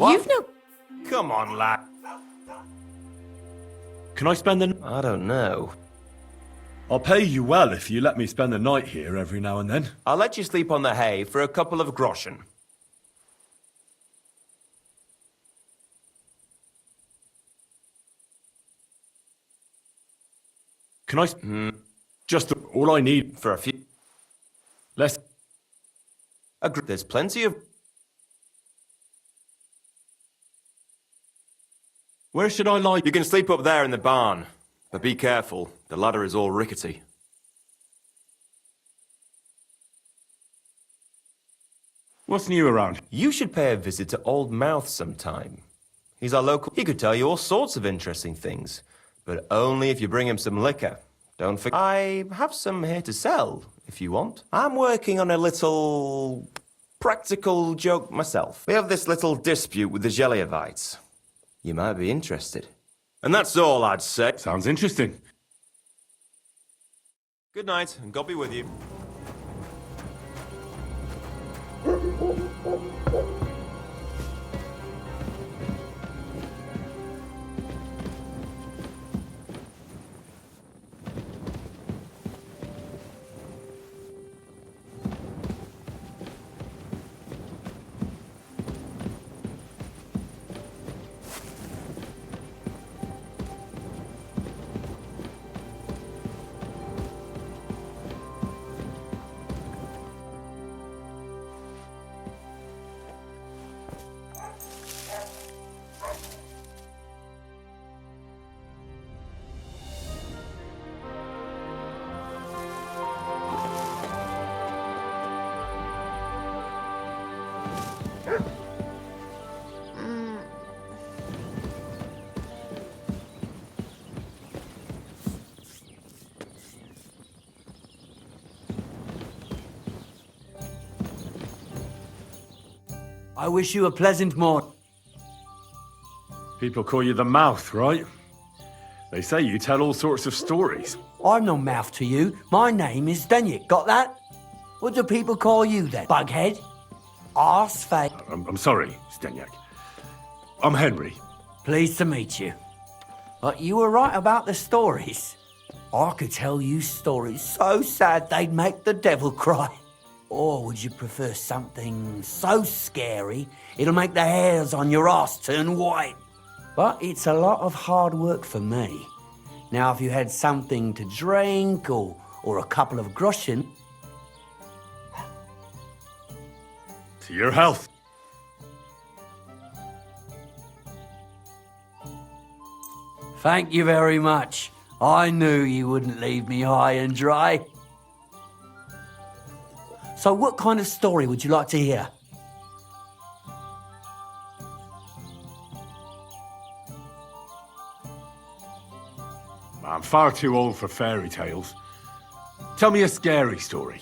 What?
You've no...
Come on, lad.
Can I spend the...
I don't know.
I'll pay you well if you let me spend the night here every now and then.
I'll let you sleep on the hay for a couple of groschen.
Can I... Just all I need...
For a few...
Less...
There's plenty of...
Where should I lie?
You can sleep up there in the barn, but be careful. The ladder is all rickety.
What's new around?
You should pay a visit to Old Mouth sometime. He's our local... He could tell you all sorts of interesting things, but only if you bring him some liquor. Don't forget... I have some here to sell, if you want. I'm working on a little... practical joke myself. We have this little dispute with the Geliovites. You might be interested. And that's all I'd say.
Sounds interesting.
Good night, and God be with you.
I wish you a pleasant morning.
People call you the Mouth, right? They say you tell all sorts of stories.
I'm no mouth to you. My name is Denyek. Got that? What do people call you then? Bughead? Arseface?
I'm sorry, Stenyak. I'm Henry.
Pleased to meet you. But you were right about the stories. I could tell you stories so sad they'd make the devil cry. Or would you prefer something so scary it'll make the hairs on your ass turn white? But it's a lot of hard work for me. Now, if you had something to drink or a couple of groschen...
To your health.
Thank you very much. I knew you wouldn't leave me high and dry. So what kind of story would you like to hear?
I'm far too old for fairy tales. Tell me a scary story.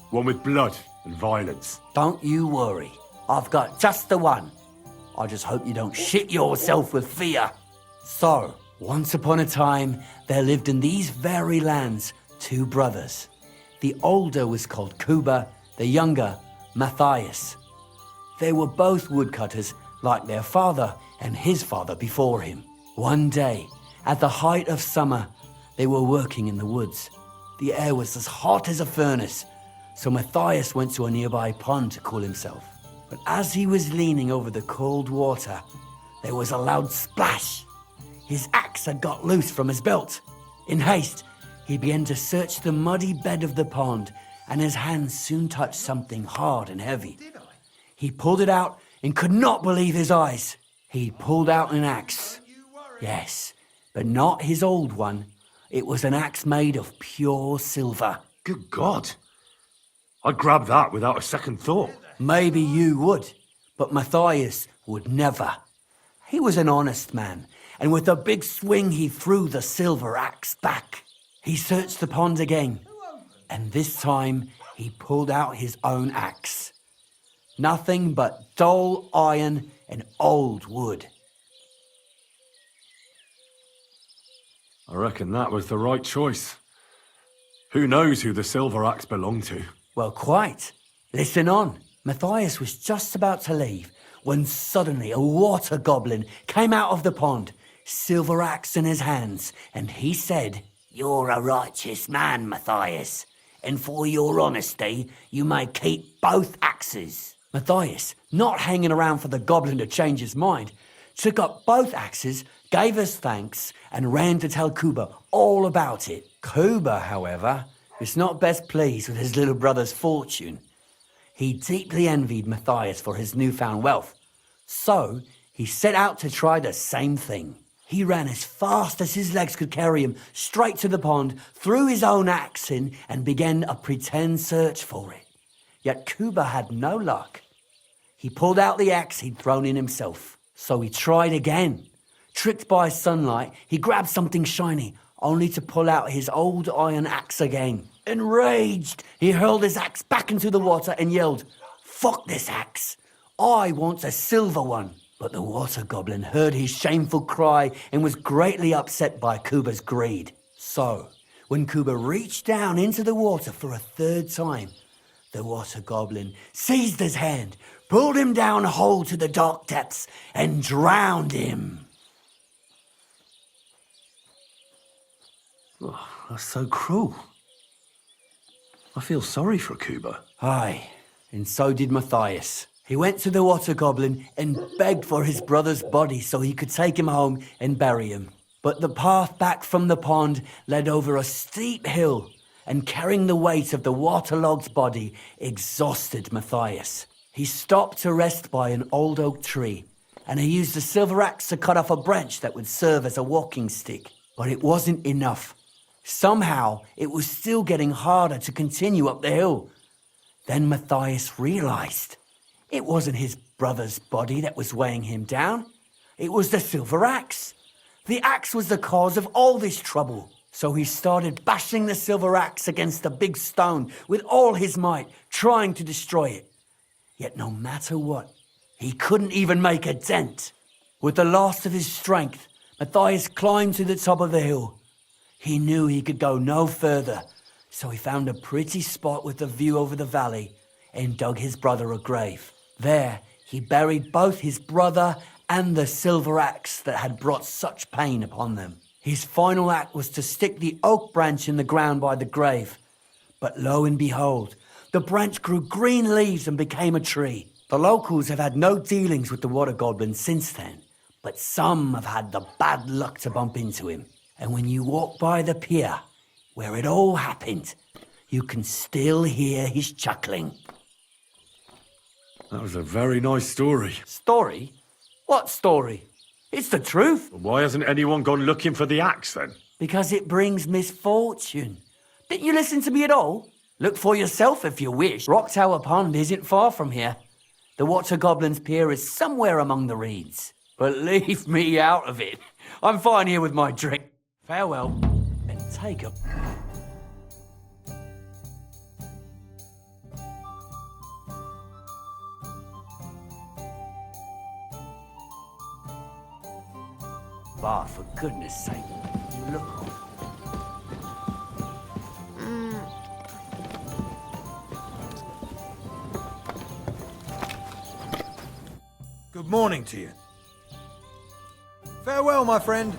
One with blood and violence.
Don't you worry. I've got just the one. I just hope you don't shit yourself with fear. So, once upon a time, there lived in these very lands 2 brothers. The older was called Kuba, the younger, Matthias. They were both woodcutters like their father and his father before him. One day, at the height of summer, they were working in the woods. The air was as hot as a furnace, so Matthias went to a nearby pond to cool himself. But as he was leaning over the cold water, there was a loud splash. His axe had got loose from his belt. In haste, he began to search the muddy bed of the pond, and his hands soon touched something hard and heavy. He pulled it out and could not believe his eyes. He pulled out an axe. Yes, but not his old one. It was an axe made of pure silver.
Good God. I'd grab that without a second thought.
Maybe you would, but Matthias would never. He was an honest man, and with a big swing he threw the silver axe back. He searched the pond again, and this time he pulled out his own axe. Nothing but dull iron and old wood.
I reckon that was the right choice. Who knows who the silver axe belonged to?
Well, quite. Listen on. Matthias was just about to leave when suddenly a water goblin came out of the pond, silver axe in his hands, and he said, "You're a righteous man, Matthias, and for your honesty, you may keep both axes." Matthias, not hanging around for the goblin to change his mind, took up both axes, gave us thanks, and ran to tell Kuba all about it. Kuba, however, was not best pleased with his little brother's fortune. He deeply envied Matthias for his newfound wealth, so he set out to try the same thing. He ran as fast as his legs could carry him straight to the pond, threw his own axe in, and began a pretend search for it. Yet Kuba had no luck. He pulled out the axe he'd thrown in himself, so he tried again. Tricked by sunlight, he grabbed something shiny, only to pull out his old iron axe again. Enraged, he hurled his axe back into the water and yelled, "Fuck this axe! I want a silver one!" But the water goblin heard his shameful cry and was greatly upset by Kuba's greed. So, when Kuba reached down into the water for a third time, the water goblin seized his hand, pulled him down whole to the dark depths, and drowned him.
Oh, that's so cruel. I feel sorry for Kuba.
Aye, and so did Matthias. He went to the water goblin and begged for his brother's body so he could take him home and bury him. But the path back from the pond led over a steep hill, and carrying the weight of the waterlogged body exhausted Matthias. He stopped to rest by an old oak tree, and he used a silver axe to cut off a branch that would serve as a walking stick. But it wasn't enough. Somehow, it was still getting harder to continue up the hill. Then Matthias realized it wasn't his brother's body that was weighing him down. It was the silver axe. The axe was the cause of all this trouble. So he started bashing the silver axe against the big stone with all his might, trying to destroy it. Yet no matter what, he couldn't even make a dent. With the last of his strength, Matthias climbed to the top of the hill. He knew he could go no further, so he found a pretty spot with a view over the valley and dug his brother a grave. There, he buried both his brother and the silver axe that had brought such pain upon them. His final act was to stick the oak branch in the ground by the grave. But lo and behold, the branch grew green leaves and became a tree. The locals have had no dealings with the water goblin since then, but some have had the bad luck to bump into him. And when you walk by the pier, where it all happened, you can still hear his chuckling.
That was a very nice story.
Story? What story? It's the truth.
Why hasn't anyone gone looking for the axe then?
Because it brings misfortune. Didn't you listen to me at all? Look for yourself if you wish. Rock Tower Pond isn't far from here. The Water Goblin's Pier is somewhere among the reeds. But leave me out of it. I'm fine here with my drink. Farewell, and take a... Bar, for goodness sake. You look...
Good morning to you. Farewell, my friend.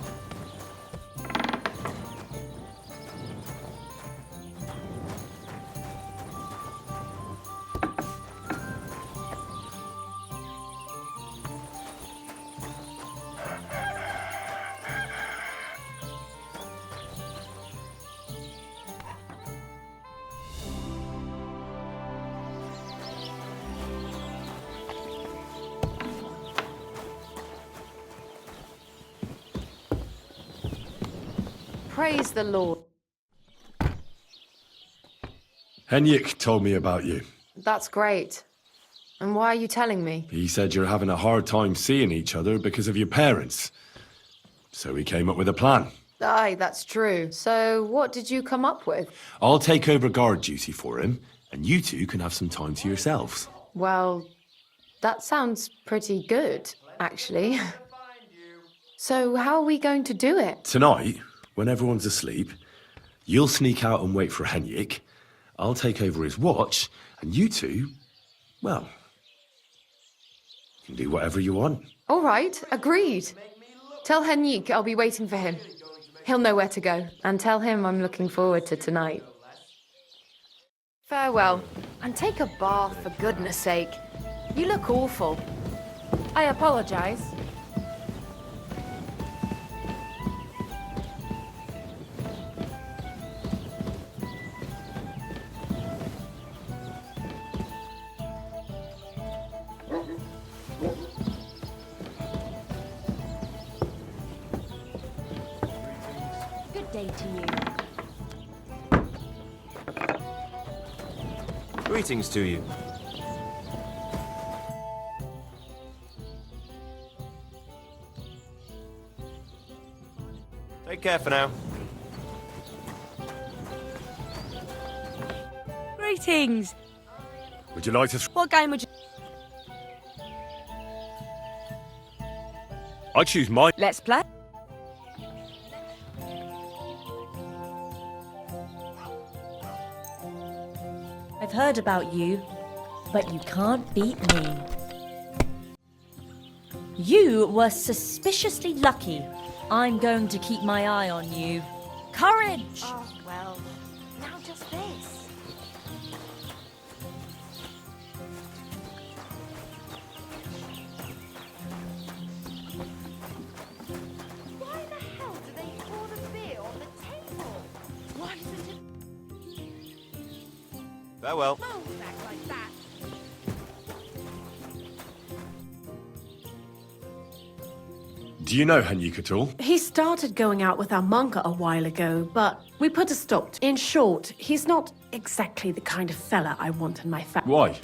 Praise the Lord.
Henrik told me about you.
That's great. And why are you telling me?
He said you're having a hard time seeing each other because of your parents. So he came up with a plan.
Aye, that's true. So what did you come up with?
I'll take over guard duty for him, and you two can have some time to yourselves.
Well, that sounds pretty good, actually. So how are we going to do it?
Tonight, when everyone's asleep, you'll sneak out and wait for Henrik. I'll take over his watch, and you two, well, you can do whatever you want.
All right, agreed. Tell Henrik I'll be waiting for him. He'll know where to go. And tell him I'm looking forward to tonight. Farewell. And take a bath, for goodness sake. You look awful. I apologize.
Good day to you.
Greetings to you. Take care for now.
Greetings.
Would you like to...
What game would you...
I choose mine.
Let's play.
I've heard about you, but you can't beat me. You were suspiciously lucky. I'm going to keep my eye on you. Courage!
Oh, well, now just this. Why the hell do they pour the beer on the table? Why isn't it...
Farewell.
Move back like that.
Do you know Henrik at all?
He started going out with our monk a while ago, but we put a stop. In short, he's not exactly the kind of fella I want in my family.
Why?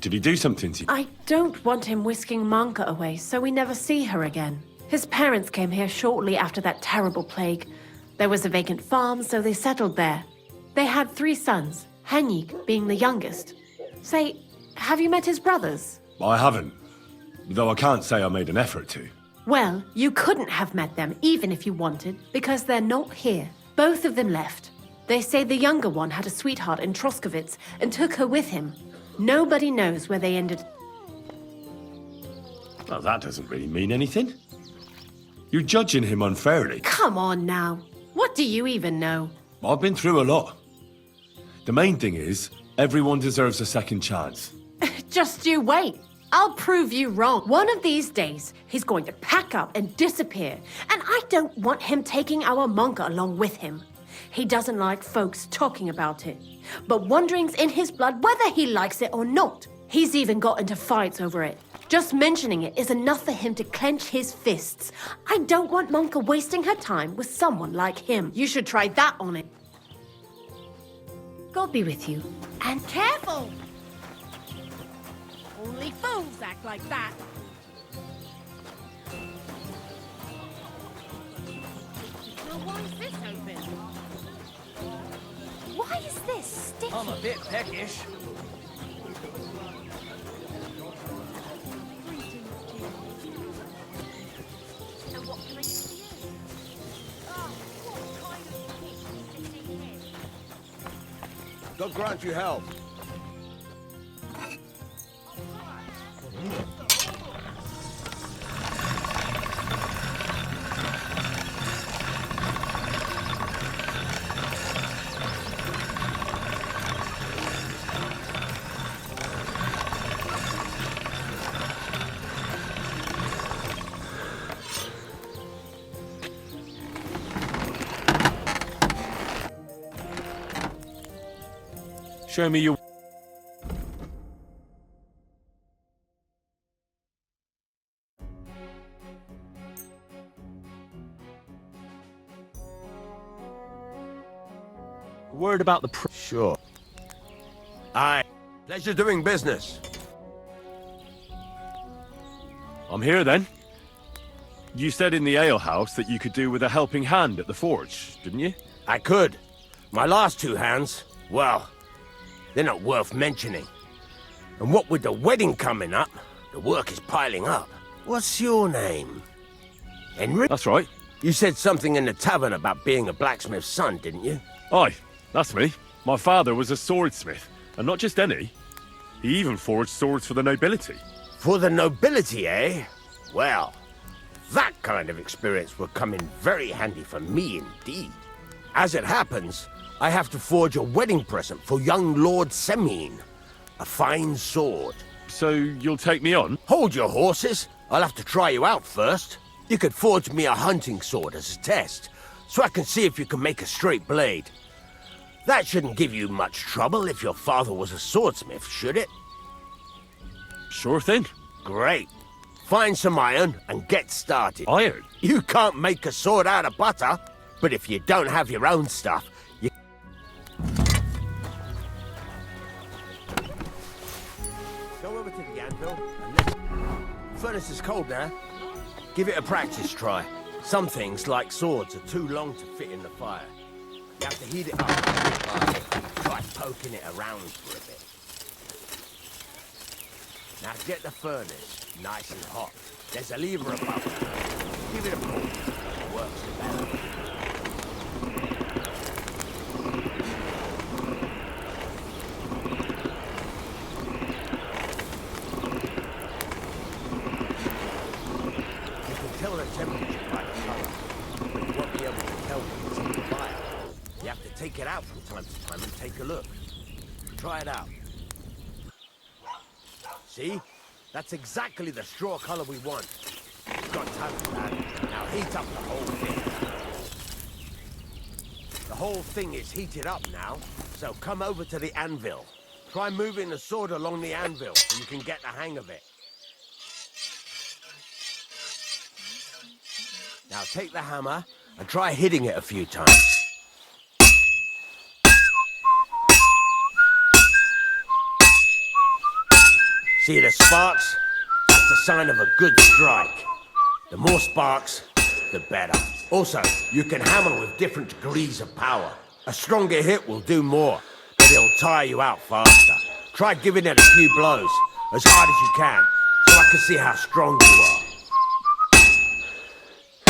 Did he do something to you?
I don't want him whisking Manka away, so we never see her again. His parents came here shortly after that terrible plague. There was a vacant farm, so they settled there. They had 3 sons, Henrik being the youngest. Say, have you met his brothers?
I haven't. Though I can't say I made an effort to.
Well, you couldn't have met them even if you wanted, because they're not here. Both of them left. They say the younger one had a sweetheart in Troskowitz and took her with him. Nobody knows where they ended.
Well, that doesn't really mean anything. You're judging him unfairly.
Come on now. What do you even know?
I've been through a lot. The main thing is, everyone deserves a second chance.
Just you wait. I'll prove you wrong. One of these days, he's going to pack up and disappear. And I don't want him taking our monka along with him. He doesn't like folks talking about it. But wandering's in his blood whether he likes it or not. He's even got into fights over it.
Just mentioning it is enough for him to clench his fists. I don't want Monka wasting her time with someone like him. You should try that on it. God be with you. And
Careful! Only fools act like that. Now why is this open?
Why is this sticky?
I'm a bit peckish.
And what can I do for you? Oh, what kind of fish is sitting here?
God grant you help.
Show me your...
Word about the Sure. Aye. Pleasure doing business.
I'm here then. You said in the alehouse that you could do with a helping hand at the forge, didn't you?
I could. My last two hands, well, they're not worth mentioning. And what with the wedding coming up, the work is piling up. What's your name? Henry?
That's right.
You said something in the tavern about being a blacksmith's son, didn't you?
Aye, that's me. My father was a swordsmith, and not just any. He even forged swords for the nobility.
For the nobility, eh? Well, that kind of experience will come in very handy for me indeed. As it happens, I have to forge a wedding present for young Lord Semine. A fine sword.
So you'll take me on?
Hold your horses. I'll have to try you out first. You could forge me a hunting sword as a test, so I can see if you can make a straight blade. That shouldn't give you much trouble if your father was a swordsmith, should it?
Sure thing.
Great. Find some iron and get started.
Iron?
You can't make a sword out of butter, but if you don't have your own stuff, you... Go over to the anvil and let... The furnace is cold now. Give it a practice try. Some things, like swords, are too long to fit in the fire. You have to heat it up. Try poking it around for a bit. Now get the furnace nice and hot. There's a lever above it. Give it a pull. It works better. You can tell the temperature by the color, but you won't be able to tell when it's in the fire. You have to take it out from time to time and take a look. Try it out. See? That's exactly the straw color we want. You've got time for that. Now heat up the whole thing. The whole thing is heated up now, so come over to the anvil. Try moving the sword along the anvil so you can get the hang of it. Now take the hammer and try hitting it a few times. See the sparks? That's a sign of a good strike. The more sparks, the better. Also, you can hammer with different degrees of power. A stronger hit will do more, but it'll tire you out faster. Try giving it a few blows, as hard as you can, so I can see how strong you are.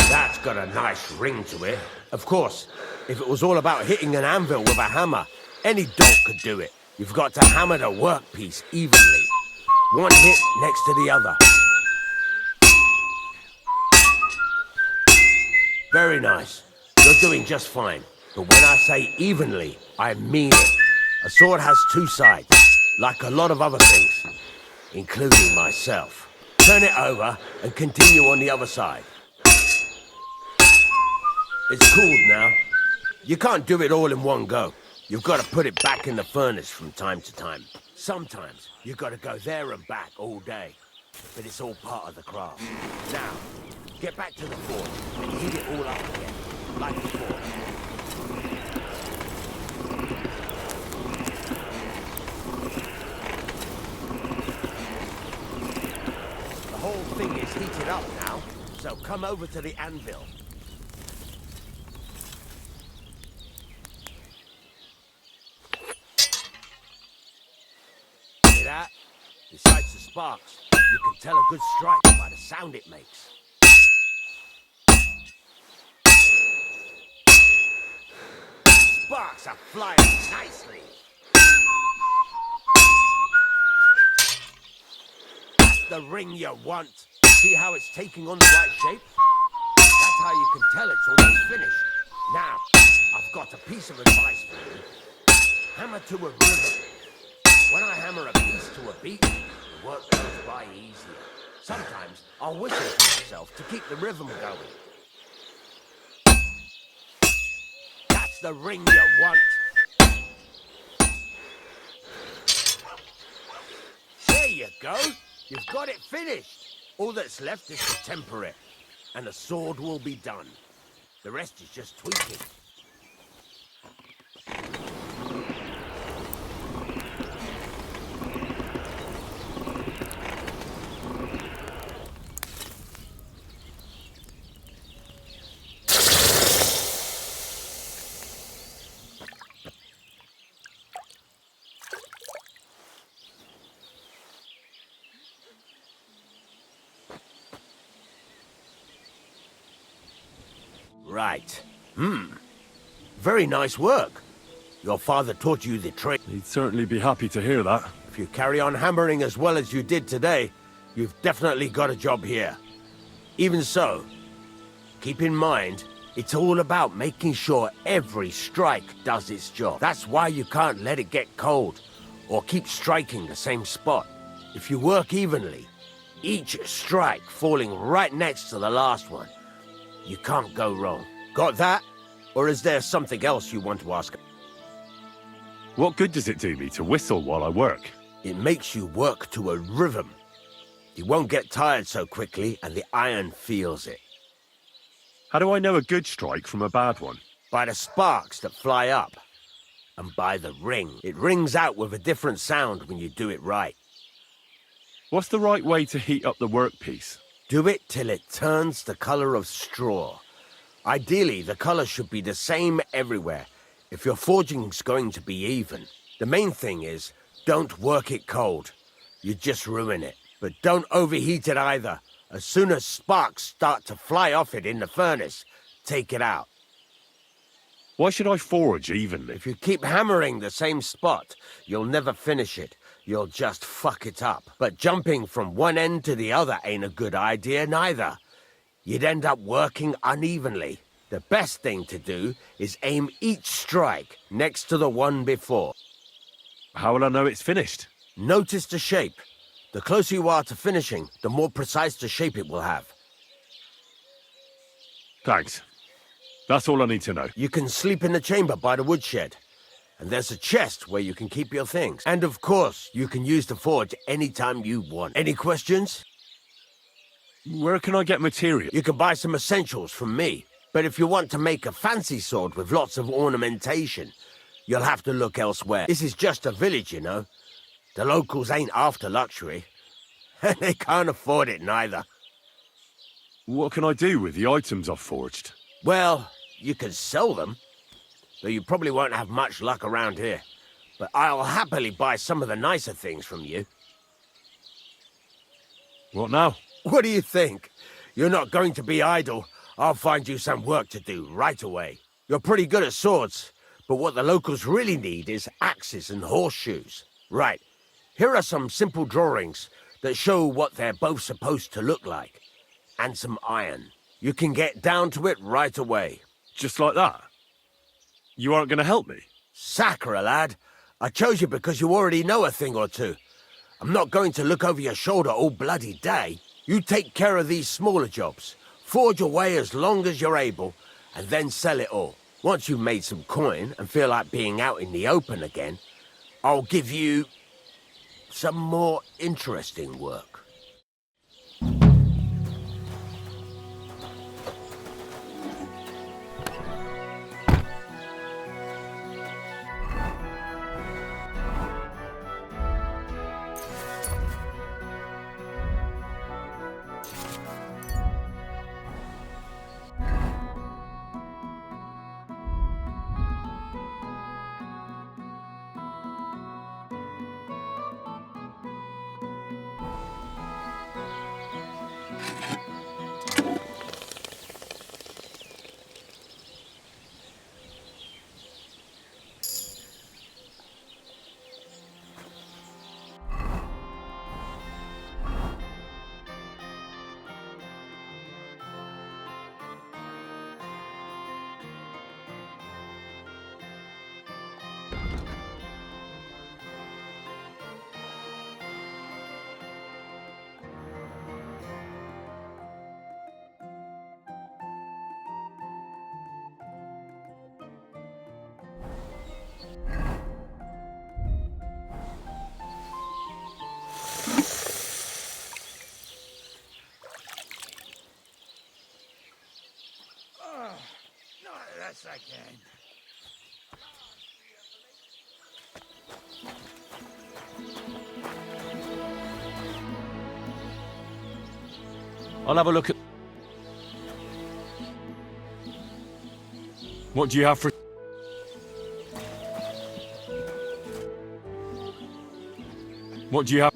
That's got a nice ring to it. Of course, if it was all about hitting an anvil with a hammer, any dog could do it. You've got to hammer the workpiece evenly. One hit next to the other. Very nice. You're doing just fine. But when I say evenly, I mean it. A sword has two sides, like a lot of other things, including myself. Turn it over and continue on the other side. It's cooled now. You can't do it all in one go. You've got to put it back in the furnace from time to time. Sometimes you've got to go there and back all day. but it's all part of the craft. Now, get back to the fort and heat it all up again, like before. The whole thing is heated up now, so come over to the anvil. Hear that? Besides the sparks, you can tell a good strike by the sound it makes. Sparks are flying nicely. That's the ring you want. See how it's taking on the right shape? That's how you can tell it's almost finished. Now, I've got a piece of advice for you. Hammer to a rhythm. When I hammer a piece to a beat, the work goes by easier. Sometimes I'll whistle to myself to keep the rhythm going. That's the ring you want. There you go. You've got it finished. All that's left is to temper it, and the sword will be done. The rest is just tweaking. Right. Very nice work. Your father taught you the trade.
He'd certainly be happy to hear that.
If you carry on hammering as well as you did today, you've definitely got a job here. Even so, keep in mind, it's all about making sure every strike does its job. That's why you can't let it get cold, or keep striking the same spot. If you work evenly, each strike falling right next to the last one, you can't go wrong. Got that? Or is there something else you want to ask?
What good does it do me to whistle while I work?
It makes you work to a rhythm. You won't get tired so quickly, and the iron feels it.
How do I know a good strike from a bad one?
By the sparks that fly up. And by the ring. It rings out with a different sound when you do it right.
What's the right way to heat up the workpiece?
Do it till it turns the color of straw. Ideally, the color should be the same everywhere, if your forging's going to be even. The main thing is, don't work it cold. You just ruin it. But don't overheat it either. As soon as sparks start to fly off it in the furnace, take it out.
Why should I forge evenly?
If you keep hammering the same spot, you'll never finish it. You'll just fuck it up. But jumping from one end to the other ain't a good idea neither. You'd end up working unevenly. The best thing to do is aim each strike next to the one before.
How will I know it's finished?
Notice the shape. The closer you are to finishing, the more precise the shape it will have.
Thanks. That's all I need to know.
You can sleep in the chamber by the woodshed. And there's a chest where you can keep your things. And of course, you can use the forge anytime you want. Any questions?
Where can I get material?
You can buy some essentials from me. But if you want to make a fancy sword with lots of ornamentation, you'll have to look elsewhere. This is just a village, you know. The locals ain't after luxury. And they can't afford it neither.
What can I do with the items I've forged?
Well, you can sell them. Though you probably won't have much luck around here. But I'll happily buy some of the nicer things from you.
What now?
What do you think? You're not going to be idle. I'll find you some work to do right away. You're pretty good at swords, but what the locals really need is axes and horseshoes. Right, here are some simple drawings that show what they're both supposed to look like. And some iron. You can get down to it right away.
Just like that? You aren't going to help me?
Sacre, lad. I chose you because you already know a thing or two. I'm not going to look over your shoulder all bloody day. You take care of these smaller jobs. Forge away as long as you're able, and then sell it all. Once you've made some coin and feel like being out in the open again, I'll give you some more interesting work.
Oh, not this again.
I'll have a look at... What do you have for... What do you have?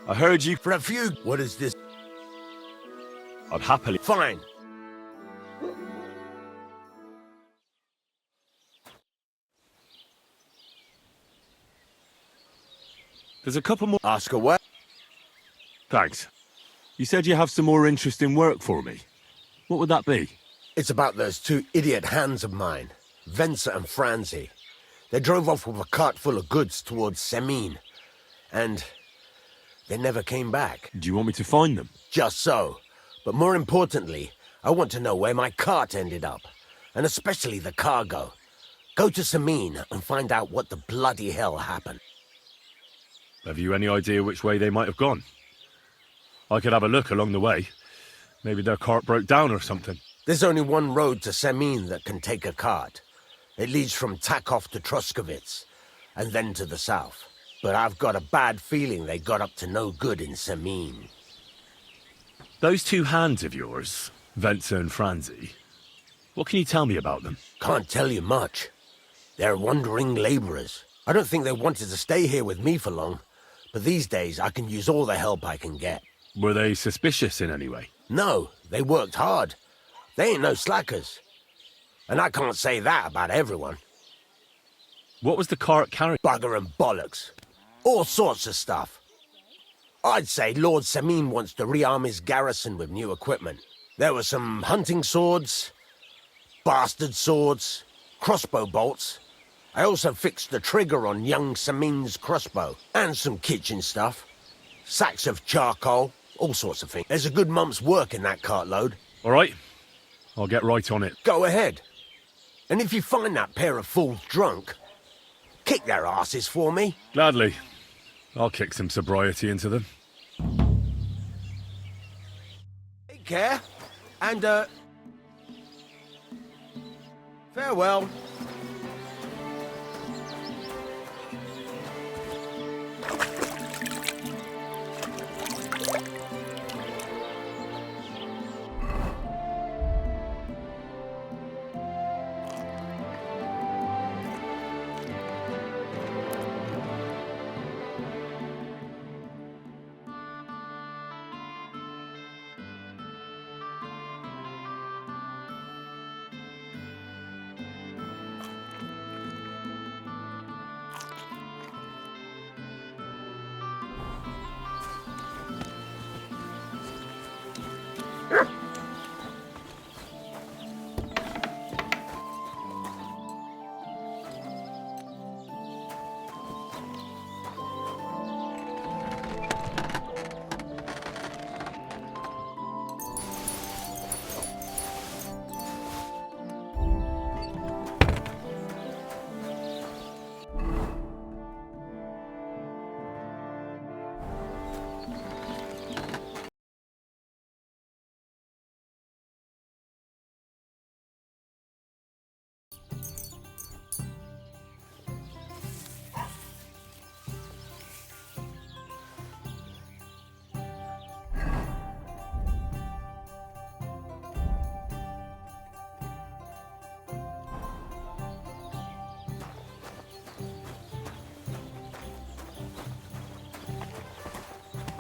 I heard you...
For a few... What is this?
I'd happily...
Fine.
There's a couple more...
Ask away.
Thanks. You said you have some more interesting work for me. What would that be?
It's about those two idiot hands of mine, Venser and Franzi. They drove off with a cart full of goods towards Semine, and they never came back.
Do you want me to find them?
Just so. But more importantly, I want to know where my cart ended up, and especially the cargo. Go to Semine and find out what the bloody hell happened.
Have you any idea which way they might have gone? I could have a look along the way. Maybe their cart broke down or something.
There's only one road to Semine that can take a cart. It leads from Takov to Troskovitz, and then to the south. But I've got a bad feeling they got up to no good in Semine.
Those two hands of yours, Venser and Franzi, what can you tell me about them?
Can't tell you much. They're wandering laborers. I don't think they wanted to stay here with me for long, but these days I can use all the help I can get.
Were they suspicious in any way?
No, they worked hard. They ain't no slackers. And I can't say that about everyone.
What was the cart carrying?
Bugger and bollocks. All sorts of stuff. I'd say Lord Semine wants to rearm his garrison with new equipment. There were some hunting swords, bastard swords, crossbow bolts. I also fixed the trigger on young Semine's crossbow, and some kitchen stuff. Sacks of charcoal, all sorts of things. There's a good month's work in that cartload.
All right. I'll get right on it.
Go ahead. And if you find that pair of fools drunk, kick their asses for me.
Gladly. I'll kick some sobriety into them.
Take care, and, farewell.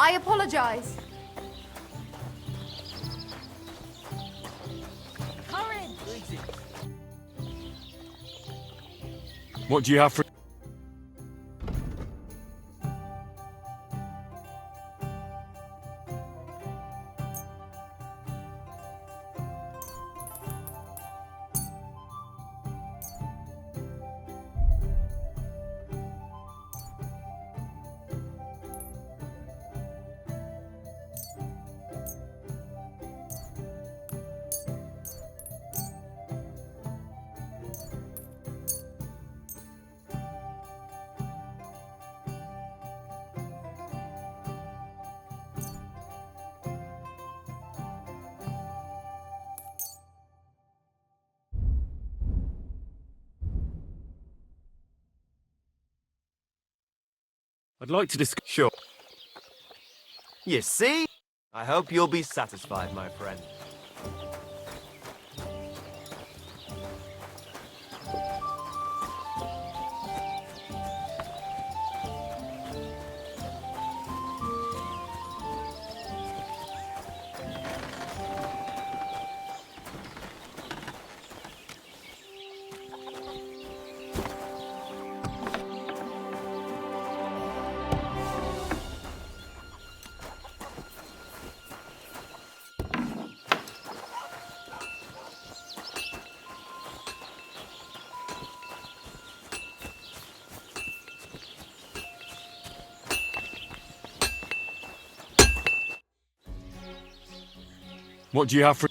I apologize.
Courage!
What do you have for... I'd like to discuss.
Sure. You see? I hope you'll be satisfied, my friend.
What do you have for...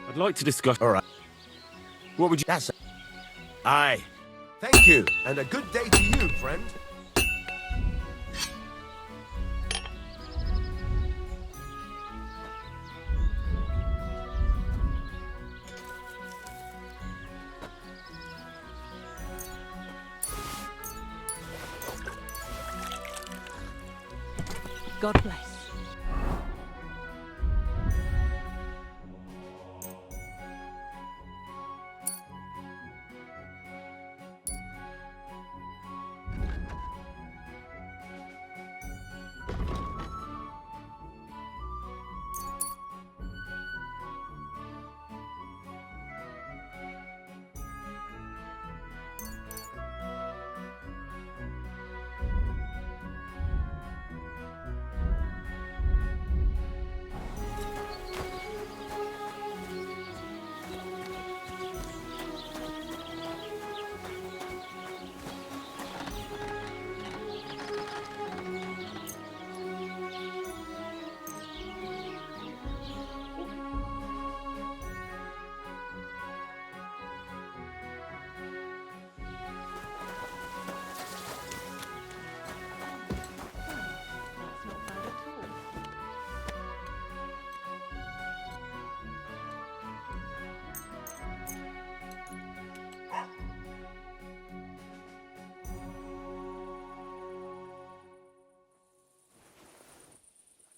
I'd like to discuss...
All right.
What would you...
That's... Aye. Thank you, and a good day to you, friend.
God bless.